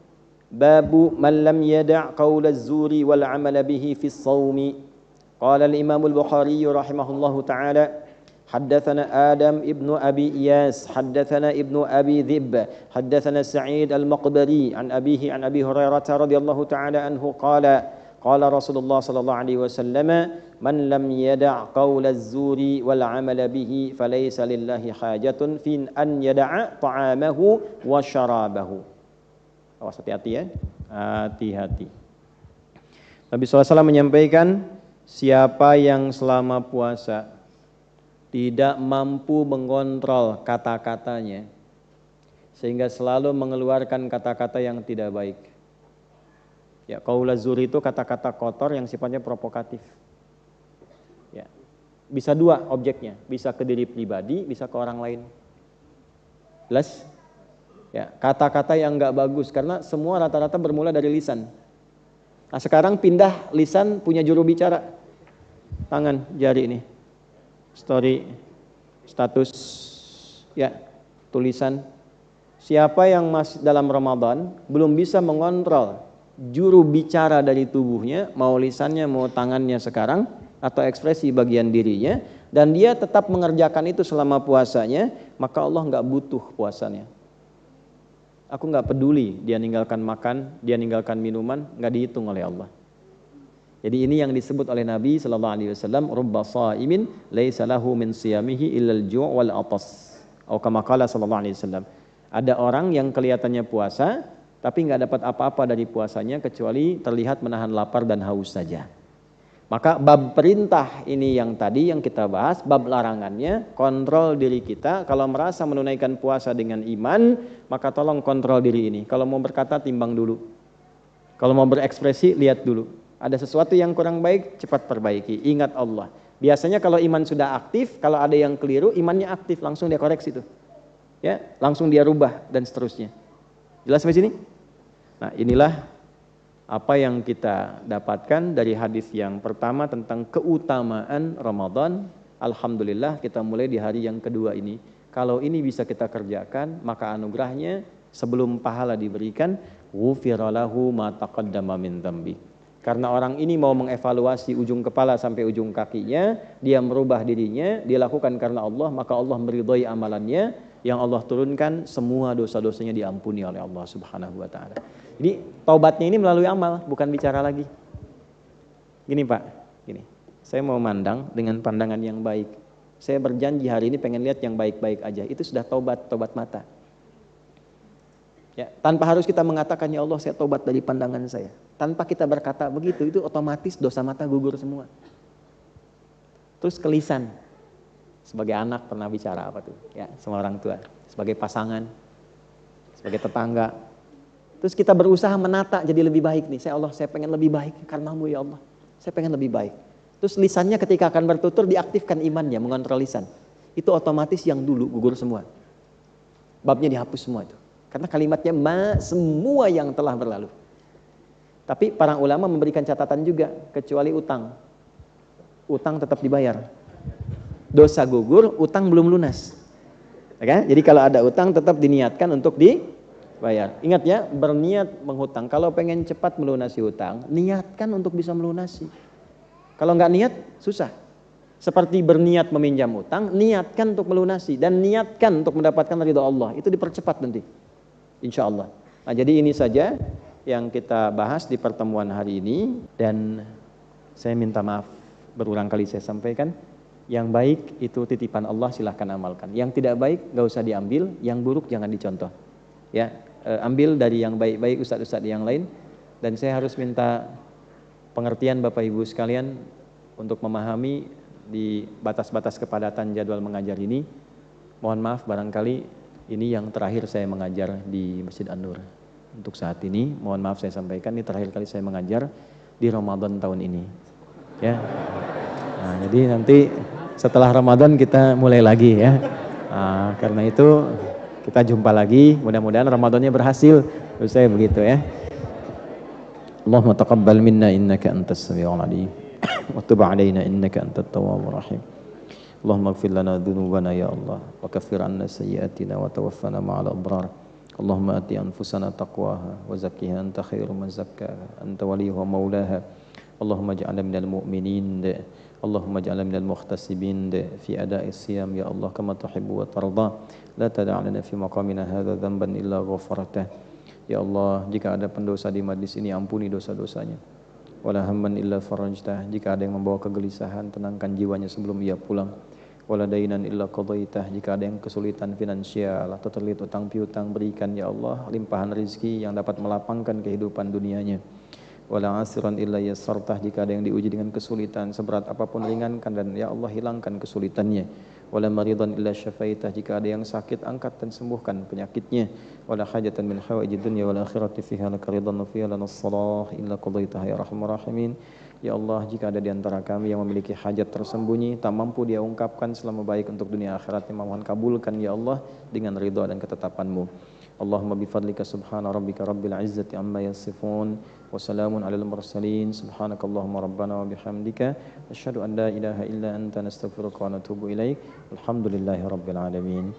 Babu man lam yada' qaula az-zuri wal 'amala bihi fi as-shaumi. Qala al-Imam al-Bukhari rahimahullahu ta'ala, haddatsana Adam ibnu Abi Iyas, haddatsana ibnu Abi Dhib, haddatsana Sa'id al-Maqbari an abihi an Abi Hurairah radhiyallahu ta'ala anhu qala qala Rasulullah sallallahu alaihi wasallam, man lam yada' qaula az-zuri wal 'amala bihi falaysa lillahi hajatun fi an yada'a ta'amahu wa syarabahu. Awas, hati-hati ya, hati-hati. Nabi SAW menyampaikan, siapa yang selama puasa tidak mampu mengontrol kata-katanya sehingga selalu mengeluarkan kata-kata yang tidak baik. Ya, qaul az-zuri itu kata-kata kotor yang sifatnya provokatif. Ya. Bisa 2 objeknya, bisa ke diri pribadi, bisa ke orang lain. Jelas? Ya, kata-kata yang enggak bagus karena semua rata-rata bermula dari lisan. Nah, sekarang pindah lisan punya juru bicara. Tangan, jari ini. Story, status, ya, tulisan. Siapa yang masih dalam Ramadan belum bisa mengontrol juru bicara dari tubuhnya, mau lisannya, mau tangannya sekarang, atau ekspresi bagian dirinya, dan dia tetap mengerjakan itu selama puasanya, maka Allah enggak butuh puasanya. Aku nggak peduli dia ninggalkan makan, dia ninggalkan minuman, nggak dihitung oleh Allah. Jadi ini yang disebut oleh Nabi sallallahu alaihi wasallam, rubba shaimin laisa lahu min siyamihi illal ju' wal atas. Atau kama qala sallallahu alaihi wasallam. Ada orang yang kelihatannya puasa tapi nggak dapat apa-apa dari puasanya kecuali terlihat menahan lapar dan haus saja. Maka bab perintah ini yang tadi yang kita bahas, bab larangannya, kontrol diri kita. Kalau merasa menunaikan puasa dengan iman, maka tolong kontrol diri ini. Kalau mau berkata, timbang dulu. Kalau mau berekspresi, lihat dulu. Ada sesuatu yang kurang baik, cepat perbaiki. Ingat Allah. Biasanya kalau iman sudah aktif, kalau ada yang keliru, imannya aktif, langsung dia koreksi itu. Ya, langsung dia rubah dan seterusnya. Jelas sampai sini? Nah, inilah apa yang kita dapatkan dari hadis yang pertama tentang keutamaan Ramadan. Alhamdulillah kita mulai di hari yang kedua ini. Kalau ini bisa kita kerjakan, maka anugerahnya sebelum pahala diberikan, ghufira lahu ma taqaddama min dzambi. Karena orang ini mau mengevaluasi ujung kepala sampai ujung kakinya, dia merubah dirinya, dia lakukan karena Allah, maka Allah meridhai amalannya, yang Allah turunkan, semua dosa-dosanya diampuni oleh Allah Subhanahu wa taala. Jadi taubatnya ini melalui amal, bukan bicara lagi. Gini Pak, gini. Saya mau mandang dengan pandangan yang baik. Saya berjanji hari ini pengen lihat yang baik-baik aja. Itu sudah taubat mata. Ya, tanpa harus kita mengatakan ya Allah saya taubat dari pandangan saya. Tanpa kita berkata begitu, itu otomatis dosa mata gugur semua. Terus ke lisan. Sebagai anak pernah bicara apa tuh? Ya, sama orang tua. Sebagai pasangan, sebagai tetangga. Terus kita berusaha menata jadi lebih baik nih. Saya pengen lebih baik karenamu ya Allah. Saya pengen lebih baik. Terus lisannya ketika akan bertutur diaktifkan imannya, mengontrol lisan. Itu otomatis yang dulu gugur semua. Babnya dihapus semua itu. Karena kalimatnya semua yang telah berlalu. Tapi para ulama memberikan catatan juga, kecuali utang. Utang tetap dibayar. Dosa gugur, utang belum lunas. Okay? Jadi kalau ada utang tetap diniatkan untuk dibayar. Ingat ya, berniat menghutang. Kalau pengen cepat melunasi hutang, niatkan untuk bisa melunasi. Kalau nggak niat, susah. Seperti berniat meminjam hutang, niatkan untuk melunasi. Dan niatkan untuk mendapatkan ridha Allah. Itu dipercepat nanti. Insya Allah. Nah, jadi ini saja yang kita bahas di pertemuan hari ini. Dan saya minta maaf, berulang kali saya sampaikan. Yang baik itu titipan Allah, silahkan amalkan. Yang tidak baik gak usah diambil, yang buruk jangan dicontoh. Ya, ambil dari yang baik-baik ustadz-ustadz yang lain. Dan saya harus minta pengertian Bapak Ibu sekalian untuk memahami di batas-batas kepadatan jadwal mengajar ini. Mohon maaf barangkali ini yang terakhir saya mengajar di Masjid An-Nur. Untuk saat ini, mohon maaf saya sampaikan ini terakhir kali saya mengajar di Ramadan tahun ini. Ya. Nah, jadi nanti setelah Ramadan kita mulai lagi ya. Nah, karena itu kita jumpa lagi. Mudah-mudahan Ramadannya berhasil. Terus saya begitu ya. Allahumma taqabbal minna innaka antas samiul alim. Wa tub 'alaina innaka antat tawwabur rahim. Allahumma ighfir lana dhunubana ya Allah wa kaffir 'anna sayyi'atina wa tawaffana ma'al abrar. Allahumma ati anfusana taqwaha wa zakkiha anta khairu man zakkaha anta waliyuha maulaha. Allahumma ij'alna minal mu'minin. Allahumma ij'alna minal muhtasibin fi ada'is siyam ya Allah kama tuhibbu wa tarda. La tada' lana fi maqamina hadza dhanban illa ghafartah. Ya Allah, jika ada pendosa di majlis ini ampuni dosa-dosanya. Wala hamman illa farajtah. Jika ada yang membawa kegelisahan, tenangkan jiwanya sebelum ia pulang. Wala dainan illa qadaitah. Jika ada yang kesulitan finansial atau terlilit utang piutang, berikan ya Allah limpahan rezeki yang dapat melapangkan kehidupan dunianya. Wala asiran illa yassartah. Jika ada yang diuji dengan kesulitan seberat apapun ringankan dan ya Allah hilangkan kesulitannya. Wala maridan illa syafaitah. Jika ada yang sakit angkat dan sembuhkan penyakitnya. Wala hajatan min hawaijid dunya wal akhirati fiha laka ridwan wa fiha lana salah illa qadaitah ya arhamar rahimin. Ya Allah, jika ada di antara kami yang memiliki hajat tersembunyi tak mampu dia ungkapkan selama baik untuk dunia akhiratnya, mohon kabulkan ya Allah dengan ridha dan ketetapan-Mu. Allahumma bifadlika subhana rabbika rabbil izzati amma yasifun wa salamun alal mursalin subhanakallahumma rabbana wa bihamdika asyhadu an la ilaha illa anta nastaghfiruka wa natubu ilaik. Alhamdulillahi rabbil alamin.